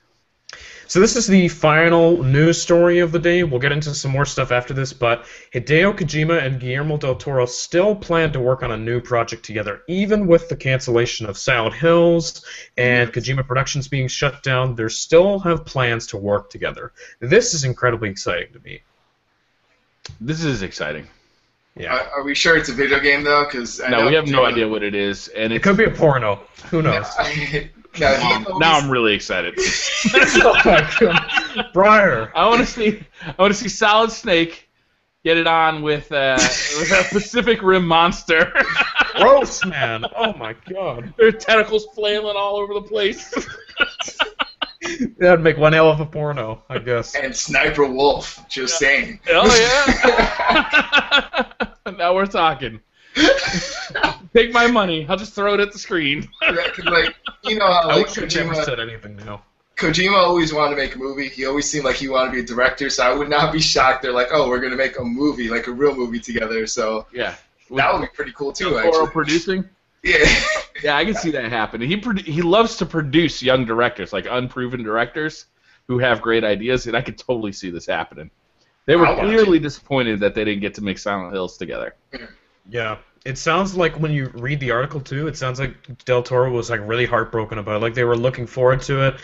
So this is the final news story of the day. We'll get into some more stuff after this, but Hideo Kojima and Guillermo del Toro still plan to work on a new project together, even with the cancellation of Silent Hills and Kojima Productions being shut down. They still have plans to work together. This is incredibly exciting to me. This is exciting. Yeah. Are we sure it's a video game though? Because No, we have no idea what it is, and It could be a porno. Who knows? Now I'm really excited. Oh my God. Briar. I want to see Solid Snake get it on with a Pacific Rim monster. Gross, man. Oh my God. Their tentacles flailing all over the place. That'd make one hell of a porno, I guess. And Sniper Wolf, just saying. Oh yeah. Now we're talking. Take my money. I'll just throw it at the screen. Like, you know how I like wish I never said anything now. Kojima always wanted to make a movie. He always seemed like he wanted to be a director, so I would not be shocked. They're like, oh, we're going to make a movie, like a real movie together. So Yeah. that would be pretty cool, too, Or actually. producing? Yeah. Yeah, I can see that happening. He loves to produce young directors, like unproven directors who have great ideas, and I could totally see this happening. They were clearly disappointed that they didn't get to make Silent Hills together. Yeah. It sounds like when you read the article, too, it sounds like Del Toro was like really heartbroken about it. Like they were looking forward to it,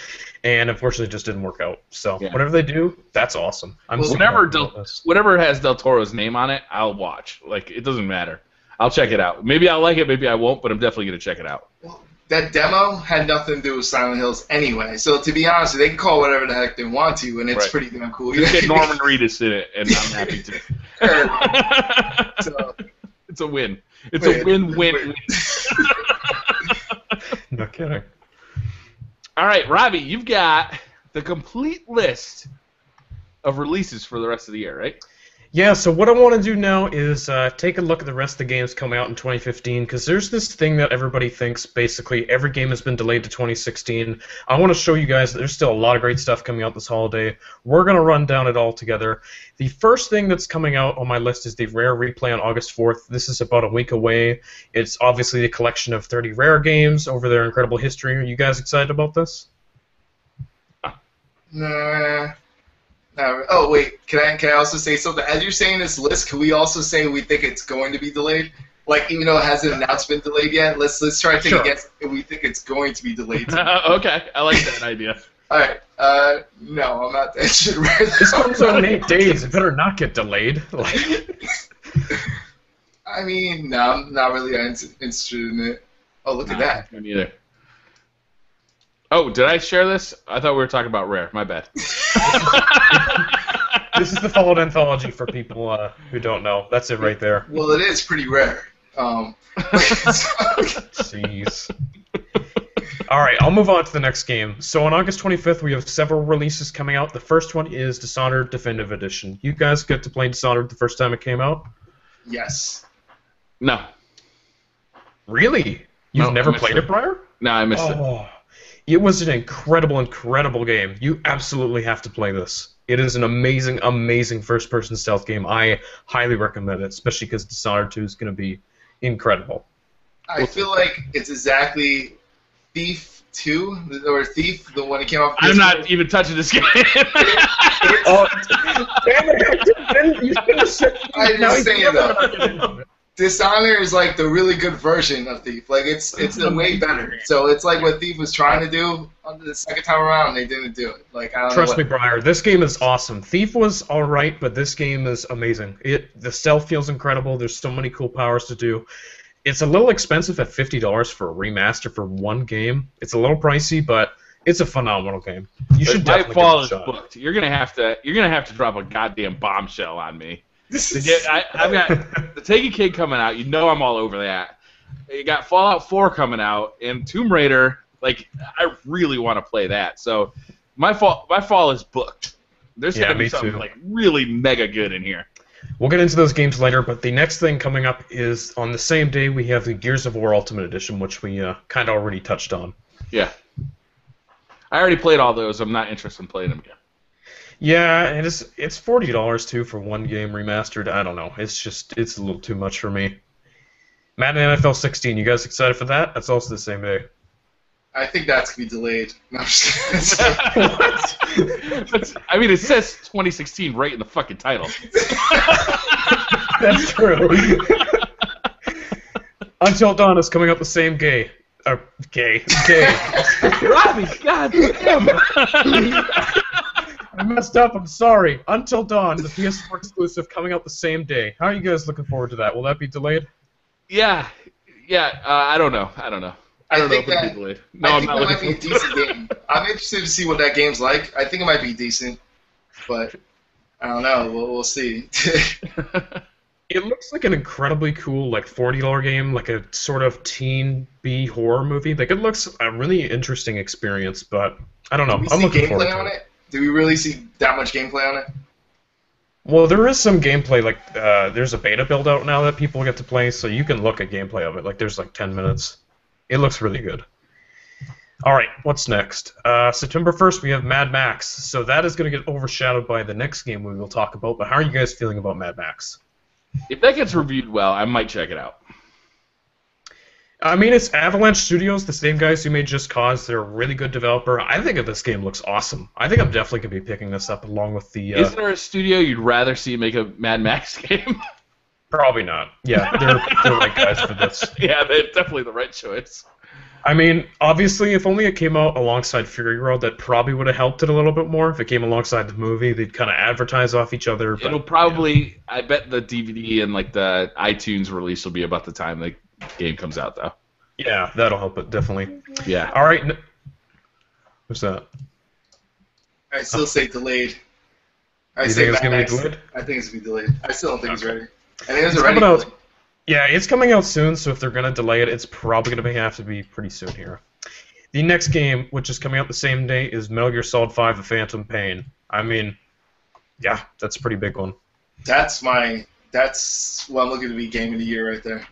and unfortunately it just didn't work out. So whatever they do, that's awesome. Whatever has Del Toro's name on it, I'll watch. Like, it doesn't matter. I'll check it out. Maybe I'll like it, maybe I won't, but I'm definitely going to check it out. Well, that demo had nothing to do with Silent Hills anyway. So to be honest, they can call whatever the heck they want to, and it's pretty damn cool. Just get Norman Reedus in it, and I'm happy to. So, it's a win. It's a win-win. No kidding. All right, Robbie, you've got the complete list of releases for the rest of the year, right? Yeah, so what I want to do now is take a look at the rest of the games coming out in 2015, because there's this thing that everybody thinks basically every game has been delayed to 2016. I want to show you guys that there's still a lot of great stuff coming out this holiday. We're going to run down it all together. The first thing that's coming out on my list is the Rare Replay on August 4th. This is about a week away. It's obviously a collection of 30 Rare games over their incredible history. Are you guys excited about this? nah. Oh wait, can I also say something? As you're saying this list, can we also say we think it's going to be delayed? Like, even though it hasn't announced been delayed yet, let's try to think against if we think it's going to be delayed. Okay, I like that idea. All right, no, I'm not that shit. This comes out in 8 days. It better not get delayed. I mean, no, I'm not really interested in it. Oh, look at that. Me neither. Oh, did I share this? I thought we were talking about Rare. My bad. This is the Fallout Anthology for people who don't know. That's it right there. Well, it is pretty rare. Jeez. All right, I'll move on to the next game. So on August 25th, we have several releases coming out. The first one is Dishonored Definitive Edition. You guys get to play Dishonored the first time it came out? Yes. No. Really? You've never played it, Briar? No, I missed it. It was an incredible, incredible game. You absolutely have to play this. It is an amazing, amazing first-person stealth game. I highly recommend it, especially because Dishonored 2 is going to be incredible. I feel like it's exactly Thief 2, or Thief, the one that came off. I'm not even touching this game. Damn it! You should have said I just saying though. Dishonored is like the really good version of Thief. Like it's way better. So it's like what Thief was trying to do on the second time around, they didn't do it. Like I don't Trust know me, Briar. This game is awesome. Thief was all right, but this game is amazing. The stealth feels incredible. There's so many cool powers to do. It's a little expensive at $50 for a remaster for one game. It's a little pricey, but it's a phenomenal game. You should definitely give it a shot. Booked. You're gonna have to drop a goddamn bombshell on me. I've got the Taken King coming out. You know I'm all over that. You got Fallout 4 coming out, and Tomb Raider. Like, I really want to play that. So my fall is booked. There's gonna be something like really mega good in here. We'll get into those games later, but the next thing coming up is on the same day we have the Gears of War Ultimate Edition, which we kind of already touched on. Yeah. I already played all those. I'm not interested in playing them again. Yeah, and it's $40 too for one game remastered. I don't know. It's a little too much for me. Madden NFL 16. You guys excited for that? That's also the same day. I think that's gonna be delayed. No, I'm just kidding. What? I mean, it says 2016 right in the fucking title. That's true. Until Dawn is coming out the same day. Gay. Robbie, God damn. I messed up. I'm sorry. Until Dawn, the PS4 exclusive coming out the same day. How are you guys looking forward to that? Will that be delayed? Yeah. I don't know. I don't know if it'll be delayed. No, I think that might be a decent game. I'm interested to see what that game's like. I think it might be decent, but I don't know. We'll see. It looks like an incredibly cool, like $40 game, like a sort of teen B horror movie. Like it looks a really interesting experience, but I don't know. I'm looking forward to it. Do we really see that much gameplay on it? Well, there is some gameplay. Like there's a beta build out now that people get to play, so you can look at gameplay of it. Like there's like 10 minutes. It looks really good. All right, what's next? September 1st, we have Mad Max. So that is going to get overshadowed by the next game we will talk about. But how are you guys feeling about Mad Max? If that gets reviewed well, I might check it out. I mean, it's Avalanche Studios, the same guys who made Just Cause. They're a really good developer. I think that this game looks awesome. I think I'm definitely going to be picking this up along with the... Isn't there a studio you'd rather see make a Mad Max game? Probably not. Yeah, they're the right guys for this. Yeah, they're definitely the right choice. I mean, obviously, if only it came out alongside Fury Road, that probably would have helped it a little bit more. If it came alongside the movie, they'd kind of advertise off each other. But, it'll probably, I bet the DVD and like the iTunes release will be about the time the game comes out, though. Yeah, that'll help it, definitely. Yeah. All right. What's that? I still say delayed. You think it's going to be delayed? I think it's going to be delayed. I still don't think it's ready. I think it's coming already. out. Yeah, it's coming out soon, so if they're going to delay it, it's probably going to have to be pretty soon here. The next game, which is coming out the same day, is Metal Gear Solid 5: The Phantom Pain. I mean, yeah, that's a pretty big one. That's what I'm looking to be game of the year right there,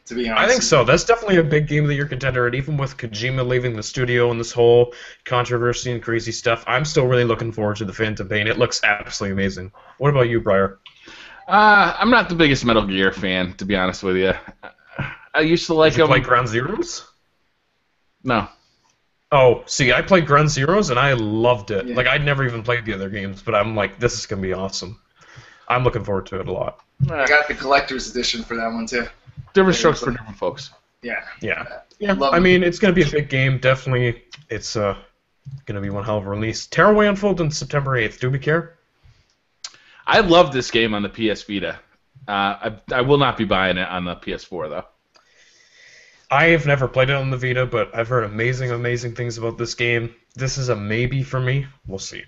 to be honest. I think so. That's definitely a big game of the year contender, and even with Kojima leaving the studio and this whole controversy and crazy stuff, I'm still really looking forward to The Phantom Pain. It looks absolutely amazing. What about you, Briar? I'm not the biggest Metal Gear fan, to be honest with you. I used to like them. Did you play Ground Zeroes? No. Oh, see, I played Ground Zeroes, and I loved it. Yeah. Like, I'd never even played the other games, but I'm like, this is going to be awesome. I'm looking forward to it a lot. I got the collector's edition for that one, too. Different strokes for different folks. Yeah. Yeah. I mean, it's going to be a big game. Definitely, it's going to be one hell of a release. Tearaway Unfold on September 8th. Do we care? I love this game on the PS Vita. I will not be buying it on the PS4, though. I have never played it on the Vita, but I've heard amazing, amazing things about this game. This is a maybe for me. We'll see.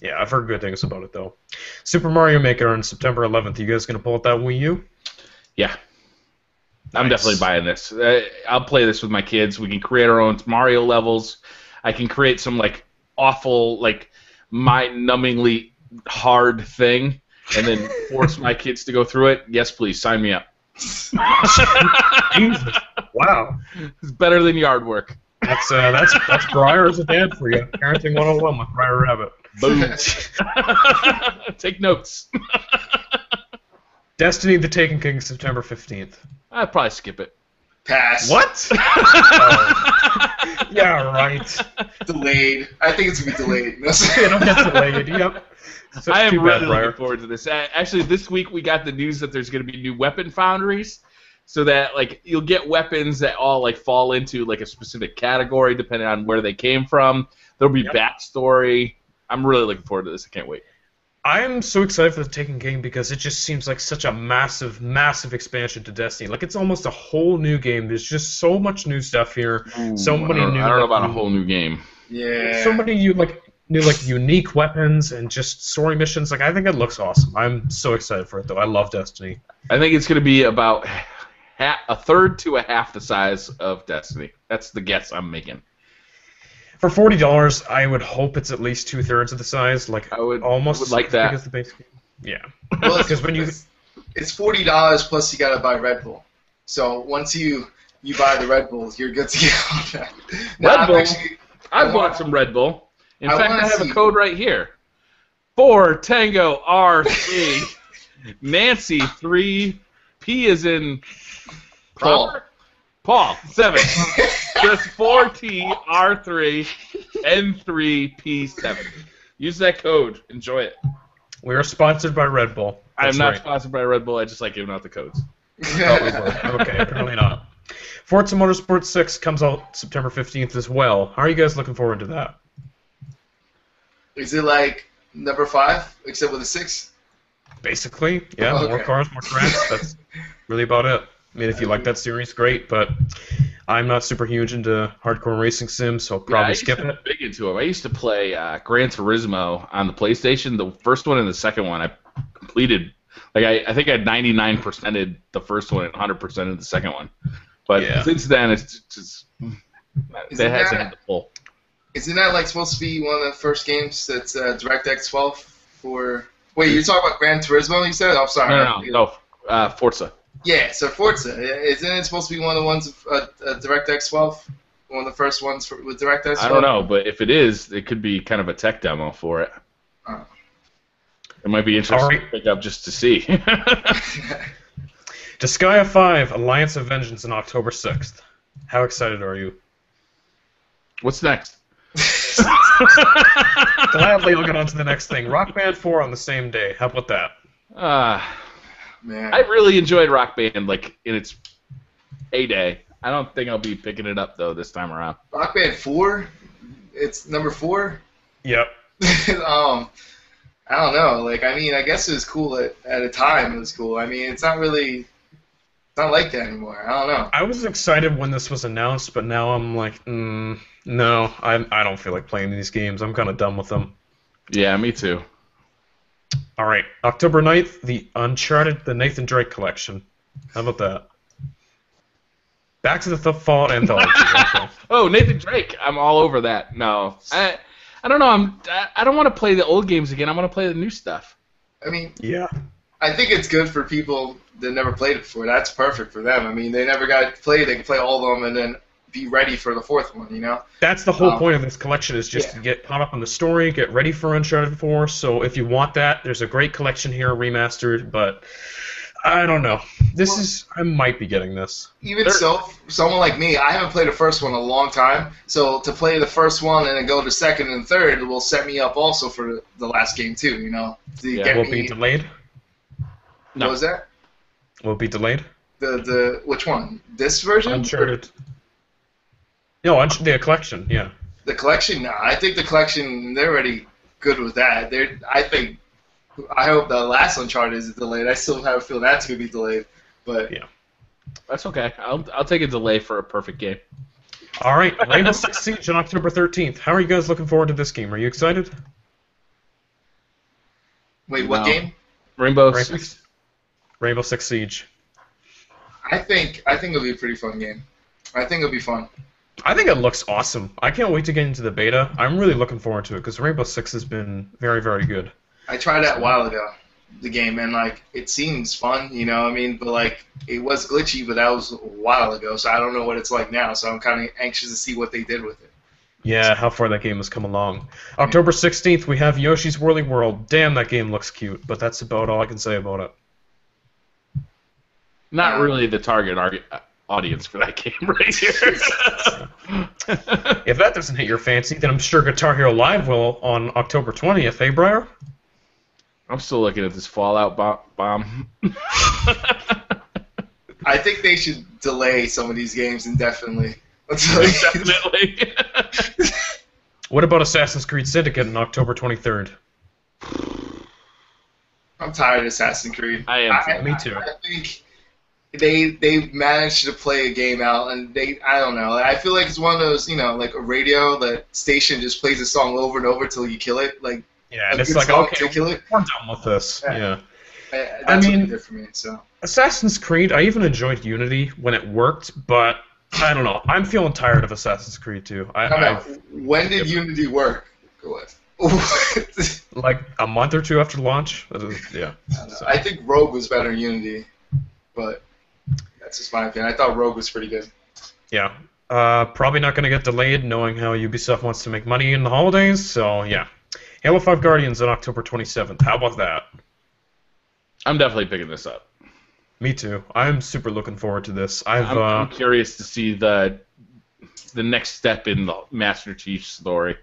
Yeah, I've heard good things about it, though. Super Mario Maker on September 11th. You guys going to pull out that Wii U? Yeah. Nice. I'm definitely buying this. I'll play this with my kids. We can create our own Mario levels. I can create some, like, awful, like, mind-numbingly hard thing and then force my kids to go through it. Yes, please, sign me up. Jesus. Wow. It's better than yard work. That's Briar as a dad for you. Parenting 101 with Briar Rabbit. Boom. Take notes. Destiny the Taken King, September 15th. I'd probably skip it. Pass. What? Yeah, right. Delayed. I think it's going to be delayed. It'll get delayed, yep. So I am really looking forward to this. Actually, this week we got the news that there's going to be new weapon foundries, so that like you'll get weapons that all like fall into like a specific category depending on where they came from. There'll be backstory. I'm really looking forward to this. I can't wait. I am so excited for the Taken King because it just seems like such a massive, massive expansion to Destiny. Like it's almost a whole new game. There's just so much new stuff here. So many new. I don't know about a whole new game. Yeah. So many new unique weapons and just story missions. Like I think it looks awesome. I'm so excited for it though. I love Destiny. I think it's going to be about a third to a half the size of Destiny. That's the guess I'm making. For $40, I would hope it's at least 2/3 of the size. Like I would almost like as that. big as the base game. Yeah. Well, because when it's $40 plus you got to buy Red Bull. So once you buy the Red Bull, you're good to go on that. Red Bull. I bought some Red Bull. In fact, I have a code right here. 4 Tango R3 Nancy 3 P is in Paul 7. Just 4T R3 N3 P7. Use that code. Enjoy it. We are sponsored by Red Bull. I'm not sponsored by Red Bull. I just like giving out the codes. Okay, apparently not. Forza Motorsport 6 comes out September 15th as well. How are you guys looking forward to that? Is it like number 5, except with a 6? Basically, yeah, Okay. more cars, more tracks. That's really about it. I mean, if you like that series, great, but I'm not super huge into hardcore racing sims, so I'll probably skip it. I'm big into them. I used to play Gran Turismo on the PlayStation. The first one and the second one I completed. Like I think I 99%ed the first one and 100%ed the second one. But since then, it's just it hasn't hit the full. Isn't that like supposed to be one of the first games that's DirectX 12 for? Wait, you're talking about Gran Turismo? You said? I'm sorry. No, Forza. Yeah, so Forza. Isn't it supposed to be one of the ones DirectX 12? One of the first ones with DirectX 12? I don't know, but if it is, it could be kind of a tech demo for it. Oh. It might be interesting to pick up just to see. Disgaea 5, Alliance of Vengeance on October 6th. How excited are you? What's next? Gladly, we'll get on to the next thing. Rock Band 4 on the same day. How about that? Man. I really enjoyed Rock Band, like, in its heyday. I don't think I'll be picking it up, though, this time around. Rock Band 4? It's number 4? Yep. I don't know. Like, I mean, I guess it was cool at a time. It was cool. I mean, it's not like that anymore. I don't know. I was excited when this was announced, but now I'm like, no, I don't feel like playing these games. I'm kind of done with them. Yeah, me too. All right, October 9th, the Uncharted, the Nathan Drake collection. How about that? Back to the Fallout Anthology. Okay. Oh, Nathan Drake. I'm all over that. No, I don't know. I don't want to play the old games again. I want to play the new stuff. I mean, yeah. I think it's good for people that never played it before. That's perfect for them. I mean, they never got to play. They can play all of them and then be ready for the fourth one, you know? That's the whole point of this collection is just to get caught up on the story, get ready for Uncharted 4. So if you want that, there's a great collection here, remastered, but I don't know. I might be getting this. Even so, someone like me, I haven't played the first one in a long time, so to play the first one and then go to second and third will set me up also for the last game too, you know? Will it be delayed? No. What was that? Will it be delayed? The which one? This version? Uncharted. No, the collection, yeah. The collection? No, I think the collection, they're already good with that. I hope the last Uncharted is delayed. I still have a feeling that's going to be delayed. But yeah. That's okay. I'll take a delay for a perfect game. All right, Rainbow Six Siege on October 13th. How are you guys looking forward to this game? Are you excited? Wait, what game? Rainbow Six Siege. I think it'll be a pretty fun game. I think it'll be fun. I think it looks awesome. I can't wait to get into the beta. I'm really looking forward to it because Rainbow Six has been very, very good. I tried that a while ago, the game, and like it seems fun, you know. I mean, but like it was glitchy, but that was a while ago, so I don't know what it's like now. So I'm kind of anxious to see what they did with it. Yeah, how far that game has come along. October 16th, we have Yoshi's Woolly World. Damn, that game looks cute, but that's about all I can say about it. Not really the target audience for that game right here. If that doesn't hit your fancy, then I'm sure Guitar Hero Live will on October 20th, eh, Briar? I'm still looking at this Fallout bomb. I think they should delay some of these games indefinitely. Definitely. What about Assassin's Creed Syndicate on October 23rd? I'm tired of Assassin's Creed. I am. Me too. I think they managed to play a game out, and I don't know. I feel like it's one of those, you know, like a radio that station just plays a song over and over till you kill it. Like yeah, and it's like okay, we're done with this. Yeah. That's what it did for me. So Assassin's Creed, I even enjoyed Unity when it worked, but I don't know. I'm feeling tired of Assassin's Creed too. When did Unity work? Go ahead. Like a month or two after launch. Yeah. I think Rogue was better than Unity, but that's just my opinion. I thought Rogue was pretty good. Yeah. Probably not going to get delayed, knowing how Ubisoft wants to make money in the holidays. So yeah. Halo 5 Guardians on October 27th. How about that? I'm definitely picking this up. Me too. I'm super looking forward to this. I'm curious to see the next step in the Master Chief story.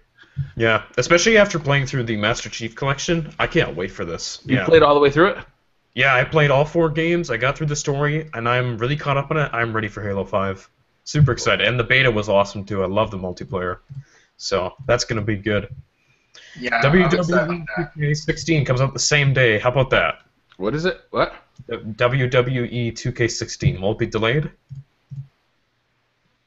Yeah, especially after playing through the Master Chief Collection. I can't wait for this. You played all the way through it? Yeah, I played all 4 games. I got through the story, and I'm really caught up on it. I'm ready for Halo 5. Super excited. And the beta was awesome, too. I love the multiplayer. So that's going to be good. Yeah, I'm excited WWE about that. 2K16 comes out the same day. How about that? What is it? What? WWE 2K16 won't be delayed.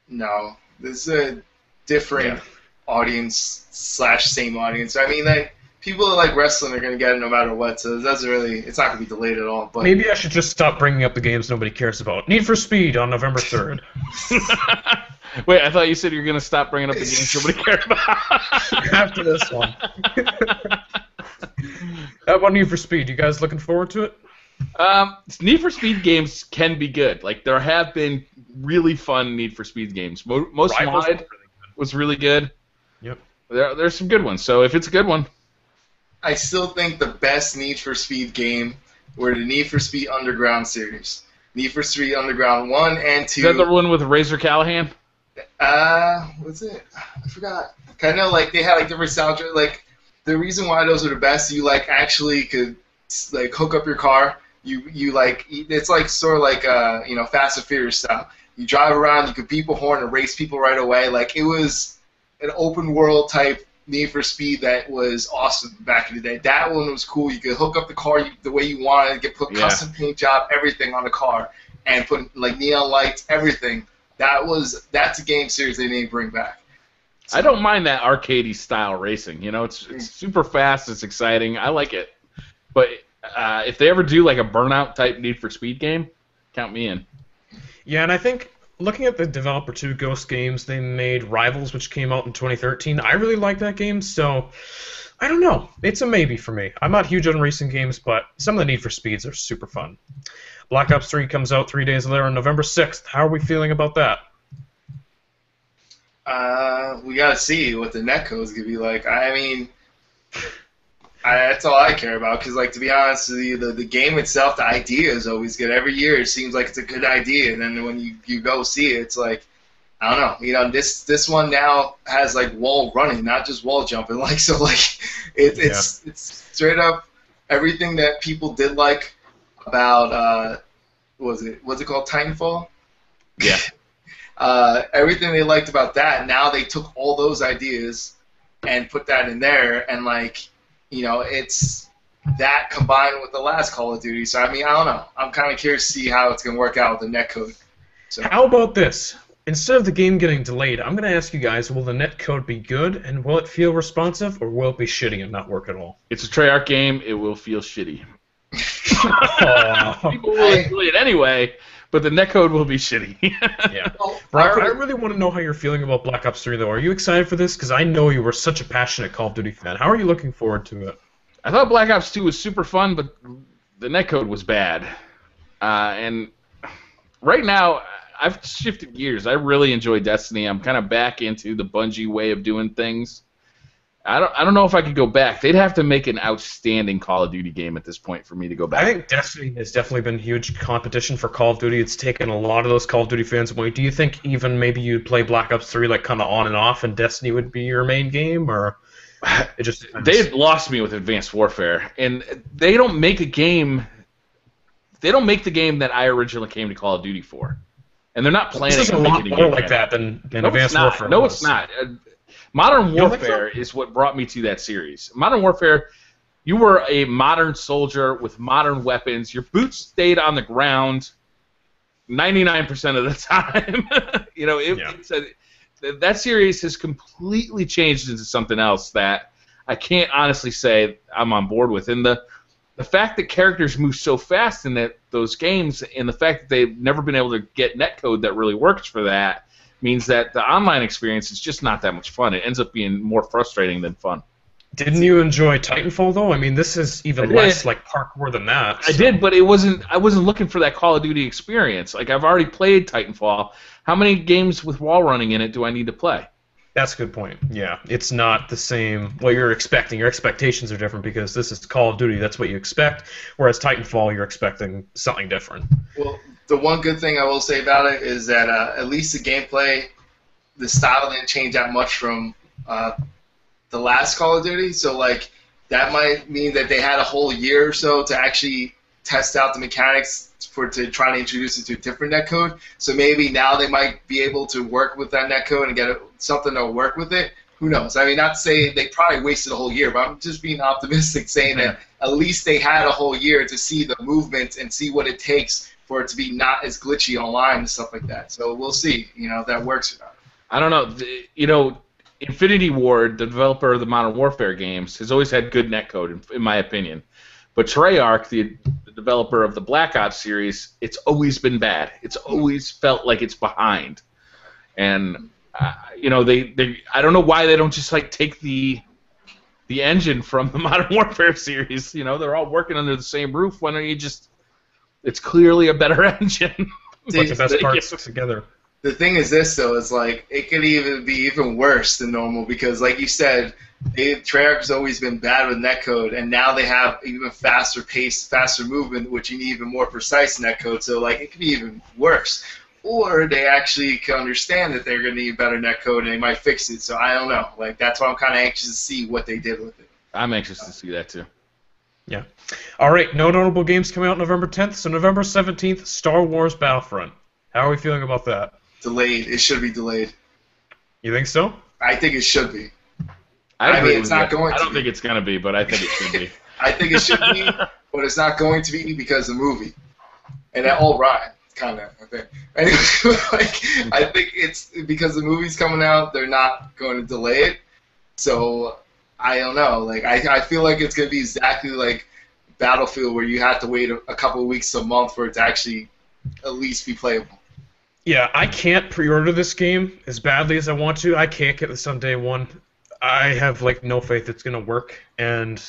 No, this is a different Yeah. audience slash same audience. I mean, like people that like wrestling are gonna get it no matter what, so it doesn't really. It's not gonna be delayed at all. But Maybe I should just stop bringing up the games nobody cares about. Need for Speed on November 3rd. Wait, I thought you said you were going to stop bringing up the games nobody cared about. After this one. How about Need for Speed? You guys looking forward to it? Need for Speed games can be good. Like, there have been really fun Need for Speed games. Most Rivals Wanted was really good. Yep. There's some good ones. So if it's a good one, I still think the best Need for Speed game were the Need for Speed Underground series. Need for Speed Underground 1 and 2. is that the one with Razor Callahan? What's it? I forgot. I know, like, they had, like, different soundtrack. Like, the reason why those are the best, you, like, actually could, like, hook up your car. You like, it's like sort of like, Fast and Furious style. You drive around, you could beep a horn and race people right away. Like, it was an open world type Need for Speed that was awesome back in the day. That one was cool. You could hook up the car the way you wanted, put custom paint job, everything on the car, and put, like, neon lights, everything. That's a game series they need to bring back. So, I don't mind that arcadey style racing. You know, it's super fast. It's exciting. I like it. But if they ever do like a Burnout type Need for Speed game, count me in. Yeah, and I think looking at the developer to Ghost Games, they made Rivals, which came out in 2013. I really like that game, so I don't know. It's a maybe for me. I'm not huge on racing games, but some of the Need for Speeds are super fun. Black Ops 3 comes out 3 days later on November 6th. How are we feeling about that? we gotta see what the netcode is gonna be like. I mean, that's all I care about. Because, like, to be honest with you, the game itself, the idea is always good. Every year, it seems like it's a good idea, and then when you go see it, it's like, I don't know. You know, this one now has like wall running, not just wall jumping. Like, so, like, it's straight up everything that people did like about what's it called, Titanfall? Yeah. Everything they liked about that, now they took all those ideas and put that in there, and, like, you know, it's that combined with the last Call of Duty. So, I mean, I don't know. I'm kind of curious to see how it's going to work out with the netcode. So, how about this? Instead of the game getting delayed, I'm going to ask you guys, will the netcode be good, and will it feel responsive, or will it be shitty and not work at all? It's a Treyarch game. It will feel shitty. Oh. People will enjoy it anyway, but the netcode will be shitty. Yeah. Briar, I really want to know how you're feeling about Black Ops 3, though. Are you excited for this? Because I know you were such a passionate Call of Duty fan. How are you looking forward to it? I thought Black Ops 2 was super fun, but the netcode was bad. And right now, I've shifted gears. I really enjoy Destiny. I'm kind of back into the Bungie way of doing things. I don't know if I could go back. They'd have to make an outstanding Call of Duty game at this point for me to go back. I think Destiny has definitely been huge competition for Call of Duty. It's taken a lot of those Call of Duty fans away. Do you think even maybe you'd play Black Ops 3 like kind of on and off, and Destiny would be your main game, or it just depends? They had lost me with Advanced Warfare, and they don't make a game. They don't make the game that I originally came to Call of Duty for, and they're not planning. This is a on lot making a more game like that than No, Advanced it's not. Warfare. No, was. it's not. Modern don't think so? Warfare is what brought me to that series. Modern Warfare, you were a modern soldier with modern weapons. Your boots stayed on the ground 99% of the time. You know, that series has completely changed into something else that I can't honestly say I'm on board with. And the fact that characters move so fast in those games, and the fact that they've never been able to get netcode that really works for that, means that the online experience is just not that much fun. It ends up being more frustrating than fun. Didn't you enjoy Titanfall though? I mean, this is even less like parkour than that. I did, but I wasn't looking for that Call of Duty experience. Like, I've already played Titanfall. How many games with wall running in it do I need to play? That's a good point. Yeah, it's not the same. What you're expecting, your expectations are different because this is Call of Duty. That's what you expect. Whereas Titanfall, you're expecting something different. Well, the one good thing I will say about it is that at least the gameplay, the style didn't change that much from the last Call of Duty. So, like, that might mean that they had a whole year or so to actually test out the mechanics to try to introduce it to a different netcode. So maybe now they might be able to work with that netcode and get something to work with it. who knows? I mean, not to say they probably wasted a whole year, but I'm just being optimistic, saying that at least they had a whole year to see the movement and see what it takes for it to be not as glitchy online and stuff like that. So we'll see, if that works or not. I don't know. Infinity Ward, the developer of the Modern Warfare games, has always had good netcode, in my opinion. But Treyarch, the developer of the Black Ops series, it's always been bad. It's always felt like it's behind. And they I don't know why they don't just take the engine from the Modern Warfare series. They're all working under the same roof. Why don't you just? It's clearly a better engine. Put the best parts together. The thing is this, though, is it could even be even worse than normal because, like you said, Treyarch has always been bad with netcode, and now they have even faster pace, faster movement, which you need even more precise netcode. So, it could be even worse. Or they actually can understand that they're going to need better netcode, and they might fix it. So I don't know. That's why I'm kind of anxious to see what they did with it. I'm anxious to see that too. Yeah. All right. No notable games coming out November 10th. So November 17th, Star Wars Battlefront. How are we feeling about that? Delayed. It should be delayed. You think so? I think it should be. I mean, it's not going to be. I don't think it's going to be, but I think it should be. I think it should be, but it's not going to be because of the movie. And that all right. Kind of, I think. Anyway, I think it's because the movie's coming out, they're not going to delay it. So, I don't know. I feel like it's going to be exactly like Battlefield, where you have to wait a couple of weeks to a month for it to actually at least be playable. Yeah, I can't pre-order this game as badly as I want to. I can't get this on day one. I have no faith it's going to work, and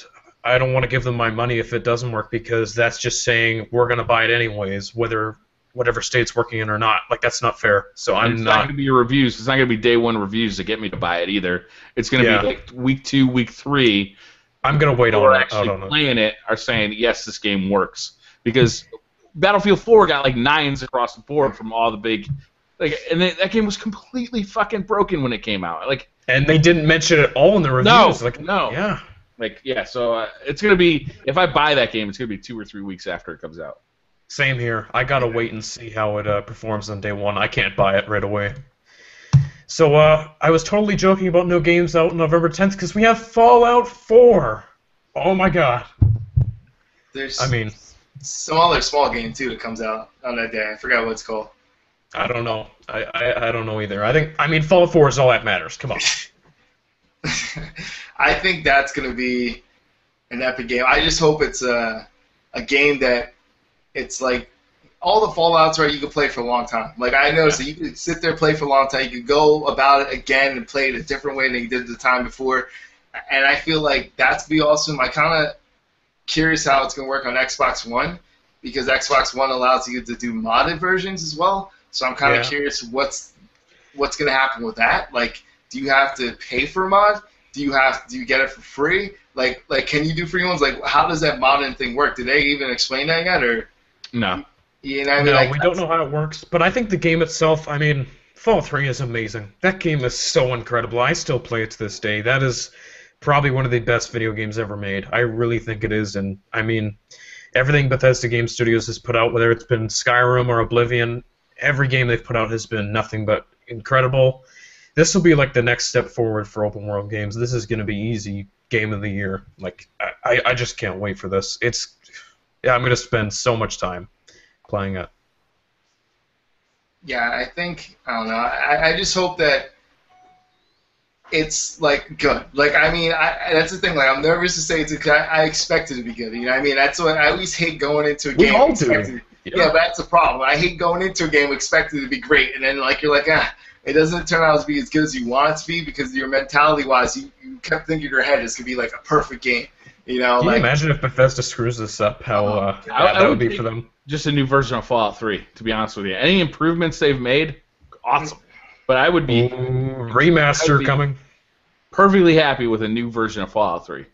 I don't want to give them my money if it doesn't work because that's just saying we're going to buy it anyways, whatever state's working in or not. That's not fair. So it's not going to be your reviews. It's not going to be day one reviews to get me to buy it either. It's going to be week 2, week 3. I'm going to wait on it. Actually playing it are saying, yes, this game works. Because Battlefield 4 got 9s across the board from all the big... and that game was completely fucking broken when it came out. And they didn't mention it all in the reviews. No. Yeah. So it's going to be... If I buy that game, it's going to be 2 or 3 weeks after it comes out. Same here. I gotta wait and see how it performs on day one. I can't buy it right away. So I was totally joking about no games out November 10th because we have Fallout 4. Oh my god. There's some other small game too that comes out on that day. I forgot what it's called. I don't know. I don't know either. I mean Fallout 4 is all that matters. Come on. I think that's gonna be an epic game. I just hope it's a game that it's all the Fallouts you can play for a long time. I noticed that you could sit there, play for a long time. You could go about it again and play it a different way than you did the time before. And I feel like that's be awesome. I'm kind of curious how it's going to work on Xbox One because Xbox One allows you to do modded versions as well. So I'm kind of curious what's going to happen with that. Do you have to pay for a mod? Do you get it for free? Can you do free ones? How does that modding thing work? Did they even explain that yet, or? No. You know what I mean? We don't know how it works, but I think the game itself, Fallout 3 is amazing. That game is so incredible. I still play it to this day. That is probably one of the best video games ever made. I really think it is, and everything Bethesda Game Studios has put out, whether it's been Skyrim or Oblivion, every game they've put out has been nothing but incredible. This will be the next step forward for open world games. This is going to be easy game of the year. I just can't wait for this. I'm going to spend so much time playing it. Yeah, I don't know. I just hope that it's good. That's the thing. I'm nervous to say it's good. I expect it to be good. You know what I mean? That's what I always hate going into a game. We all do. Yeah, but that's the problem. I hate going into a game expecting it to be great, and then you're it doesn't turn out to be as good as you want it to be because your mentality-wise, you kept thinking in your head it's going to be a perfect game. Can you imagine if Bethesda screws this up, how bad that would be for them? Just a new version of Fallout 3, to be honest with you. Any improvements they've made, awesome. But I would be... remaster coming. Perfectly happy with a new version of Fallout 3.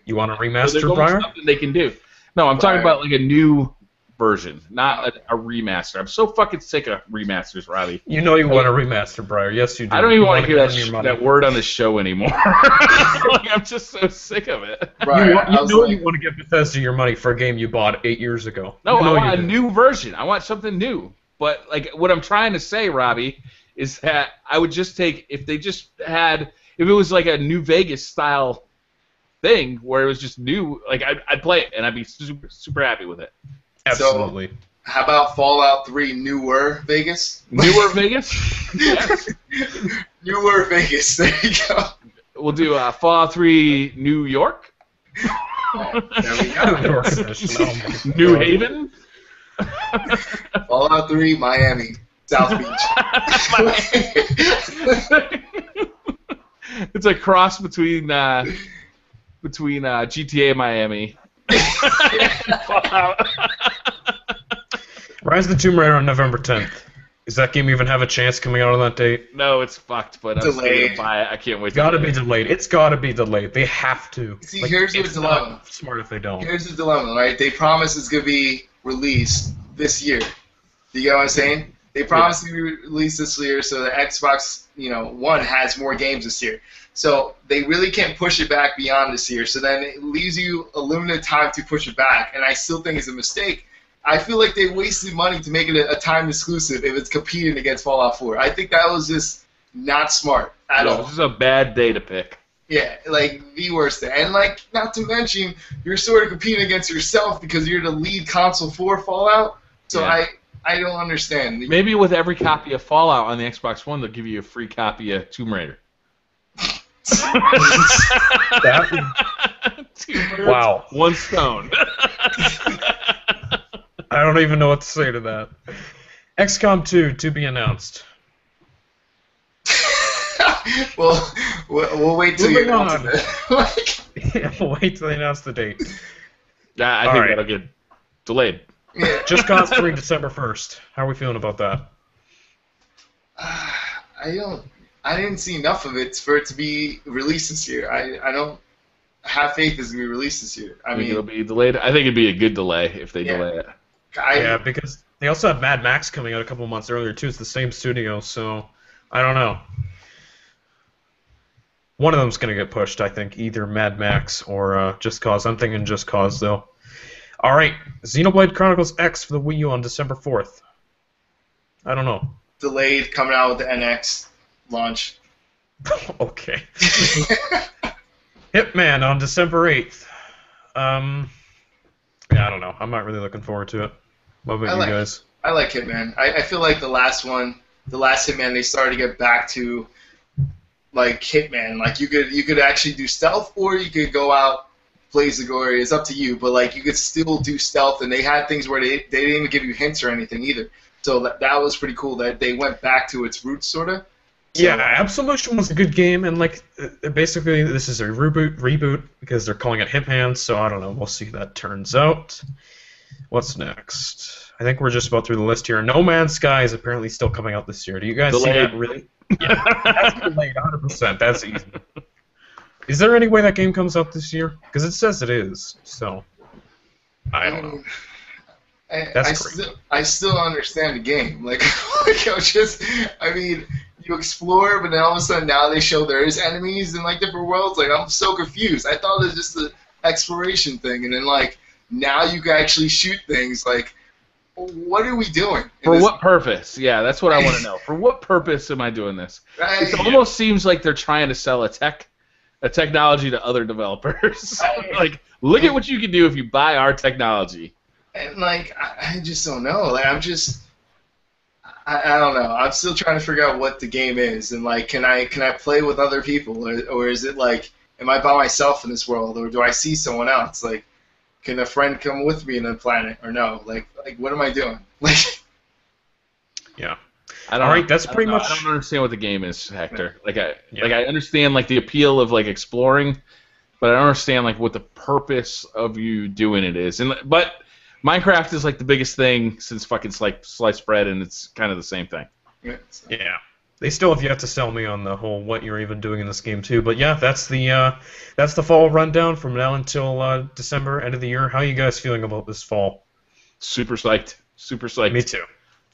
You want a remaster, Briar? Something they can do. No, I'm talking about a new version, not a remaster. I'm so fucking sick of remasters, Robbie. You want a remaster, Briar. Yes, you do. I don't even want to hear that word on the show anymore. I'm just so sick of it. Right. You want to give Bethesda your money for a game you bought 8 years ago. No, I want a new version. I want something new. But what I'm trying to say, Robbie, is that I would just take if they just had if it was like a New Vegas style thing where it was just new, like I'd play it and I'd be super happy with it. Absolutely. So, how about Fallout 3 Newer Vegas? Newer Vegas? Yes. Newer Vegas. There you go. We'll do Fallout 3 New York. There we go. New Haven. Fallout 3 Miami. South Beach. It's a cross between GTA and Miami. Rise of the Tomb Raider on November 10th. Does that game even have a chance coming out on that date? No, it's fucked, but I'm still gonna buy it. I can't wait. It's gotta be delayed. It's gotta be delayed. They have to. See, here's the dilemma. Smart if they don't. Here's the dilemma, right? They promise it's gonna be released this year. Do you get what I'm saying? They promised to be released this year, so the Xbox, One has more games this year. So they really can't push it back beyond this year. So then it leaves you a limited time to push it back, and I still think it's a mistake. I feel like they wasted money to make it a time exclusive if it's competing against Fallout 4. I think that was just not smart at all. This is a bad day to pick. Yeah, like the worst thing. And not to mention, you're sort of competing against yourself because you're the lead console for Fallout. So yeah. I don't understand. Maybe with every copy of Fallout on the Xbox One, they'll give you a free copy of Tomb Raider. Wow. One stone. I don't even know what to say to that. XCOM 2 to be announced. Well, we'll wait till you announce it. Yeah, we'll wait till they announce the date. I think that'll get delayed. Yeah. Just Cause 3 December 1st. How are we feeling about that? I didn't see enough of it for it to be released this year. I don't have faith it's going to be released this year. I mean, it'll be delayed. I think it'd be a good delay if they delay it. Yeah, because they also have Mad Max coming out a couple months earlier too. It's the same studio, so I don't know. One of them's going to get pushed, I think, either Mad Max or Just Cause. I'm thinking Just Cause, though. All right, Xenoblade Chronicles X for the Wii U on December 4th. I don't know. Delayed, coming out with the NX launch. Okay. Hitman on December 8th. Yeah, I don't know. I'm not really looking forward to it. What about you guys? I like Hitman. I feel like the last Hitman, they started to get back to like Hitman. Like you could actually do stealth, or you could go out, blaze the glory. It's up to you. But like you could still do stealth, and they had things where they didn't even give you hints or anything either. So that was pretty cool that they went back to its roots, sort of. So, yeah, Absolution was a good game, and like basically this is a reboot because they're calling it Hitman. So I don't know. We'll see how that turns out. What's next? I think we're just about through the list here. No Man's Sky is apparently still coming out this year. Do you guys see that? Really? Yeah, that's delayed 100%. That's easy. Is there any way that game comes out this year? Because it says it is. So I don't know. I still don't understand the game. Like I mean, you explore, but then all of a sudden now they show there is enemies in like different worlds. Like I'm so confused. I thought it was just an exploration thing, and then like now you can actually shoot things. Like, what are we doing? For what purpose? Yeah, that's what I want to know. For what purpose am I doing this? It almost seems like they're trying to sell a technology to other developers. Like, look at what you can do if you buy our technology. And like, I just don't know. Like, I don't know. I'm still trying to figure out what the game is, and like, can I play with other people, or is it like, am I by myself in this world, or do I see someone else? Like, can a friend come with me in the planet, or no? Like what am I doing? Like, yeah. All right, that's pretty much. I don't understand what the game is, Hector. Like I understand like the appeal of like exploring, but I don't understand like what the purpose of you doing it is. But Minecraft is like the biggest thing since fucking sliced bread, and it's kind of the same thing. Yeah. They still have yet to sell me on the whole what you're even doing in this game too. But yeah, that's the fall rundown from now until December, end of the year. How are you guys feeling about this fall? Super psyched. Super psyched. Me too.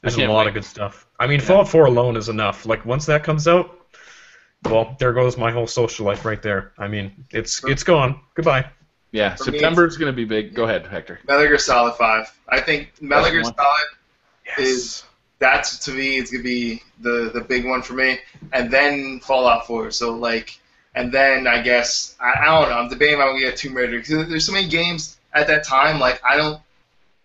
There's a lot of good stuff. I mean, Fallout 4 alone is enough. Like once that comes out, well, there goes my whole social life right there. I mean, it's gone. Goodbye. Yeah, September is going to be big. Go ahead, Hector. Metal Gear Solid 5. I think Metal Gear Solid is... That's, to me, it's going to be the big one for me. And then Fallout 4. So, like, And then I guess I don't know. I'm debating if I'm gonna get Tomb Raider because there's so many games at that time. Like I don't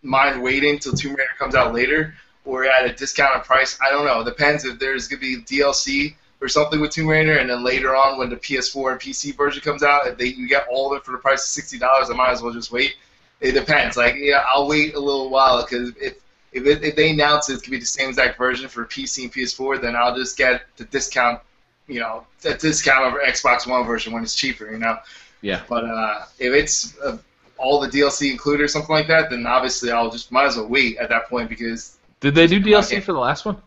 mind waiting till Tomb Raider comes out later or at a discounted price. I don't know. It depends if there's gonna be DLC or something with Tomb Raider, and then later on when the PS4 and PC version comes out, if you get all of it for the price of $60, I might as well just wait. It depends. Like I'll wait a little while because if they announce it's gonna be the same exact version for PC and PS4, then I'll just get the discount. That discount over Xbox One version when it's cheaper. Yeah. But if it's all the DLC included or something like that, then obviously I'll just might as well wait at that point because. Did they do DLC for the last one?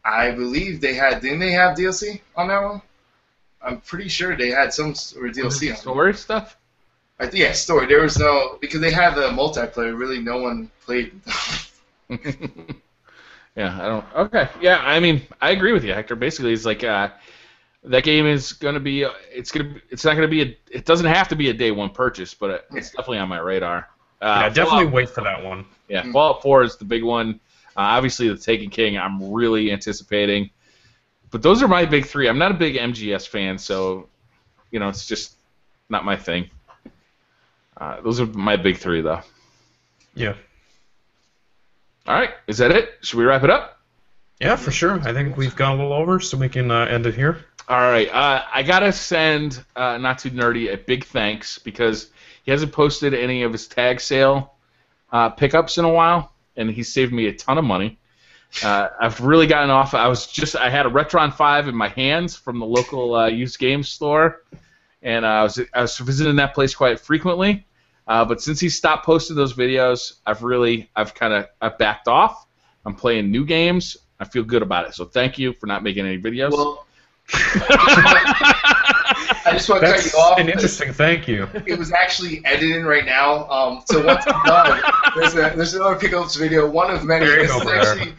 I believe they had. Didn't they have DLC on that one? I'm pretty sure they had some sort of DLC on it. Story stuff? Yeah, story. There was no because they had the multiplayer. Really, no one played. Yeah, I don't. Okay, yeah, I mean, I agree with you, Hector. Basically, it's like that game is gonna be. It's not gonna be It doesn't have to be a day one purchase, but it's definitely on my radar. Yeah, definitely wait for that one. Yeah, Fallout 4 is the big one. Obviously, the Taken King, I'm really anticipating. But those are my big three. I'm not a big MGS fan, so it's just not my thing. Those are my big three, though. Yeah. All right, is that it? Should we wrap it up? Yeah, for sure. I think we've gone a little over, so we can end it here. All right, I gotta send Not Too Nerdy a big thanks because he hasn't posted any of his tag sale pickups in a while, and he saved me a ton of money. I've really gotten off. I had a Retron 5 in my hands from the local used games store, and I was visiting that place quite frequently. But since he stopped posting those videos, I've backed off. I'm playing new games. I feel good about it. So thank you for not making any videos. Well, I just want to cut you off. An interesting thank you. It was actually editing right now. So once I'm done, there's another pickups video, one of many. This is actually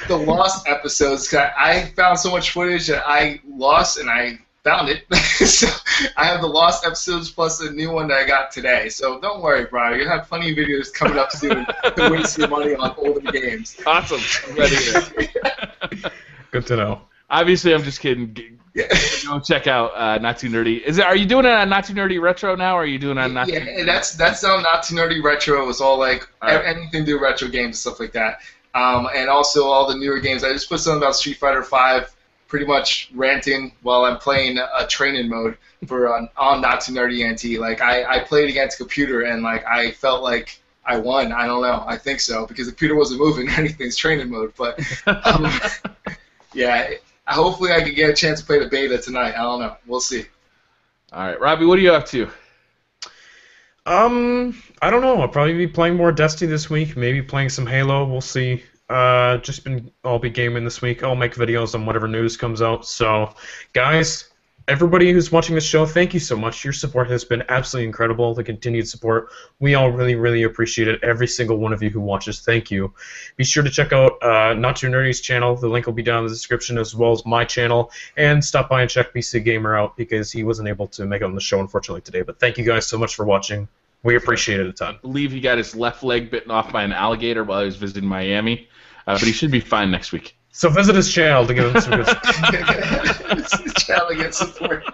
the lost episodes. I found so much footage that I lost, and I found it. So I have the lost episodes plus a new one that I got today. So don't worry, Brian. You'll have plenty of videos coming up soon to waste your money on older games. Awesome. I'm ready to. Good to know. Obviously, I'm just kidding. Go check out Not Too Nerdy. Are you doing it on Not Too Nerdy Retro now, or are you doing it on Not Too Nerdy? Yeah, that's on Not Too Nerdy Retro. It's all like anything to do with retro games and stuff like that. And also all the newer games. I just put something about Street Fighter V, pretty much ranting while I'm playing a training mode for on Not Too Nerdy NT. Like I played against a computer and like I felt like I won. I don't know. I think so because the computer wasn't moving or anything. It's training mode, but yeah. Hopefully I can get a chance to play the beta tonight. I don't know. We'll see. All right, Robbie, what are you up to? I don't know. I'll probably be playing more Destiny this week. Maybe playing some Halo. We'll see. I'll be gaming this week. I'll make videos on whatever news comes out. So, guys, everybody who's watching this show, thank you so much. Your support has been absolutely incredible. The continued support, we all really, really appreciate it. Every single one of you who watches, thank you. Be sure to check out Not Too Nerdy's channel. The link will be down in the description, as well as my channel. And stop by and check BC Gamer out because he wasn't able to make it on the show, unfortunately, today. But thank you guys so much for watching. We appreciate it a ton. I believe he got his left leg bitten off by an alligator while he was visiting Miami, but he should be fine next week. So visit his channel to give him some good channel to get support.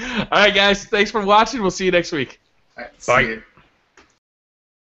All right, guys. Thanks for watching. We'll see you next week. All right, Bye. See you.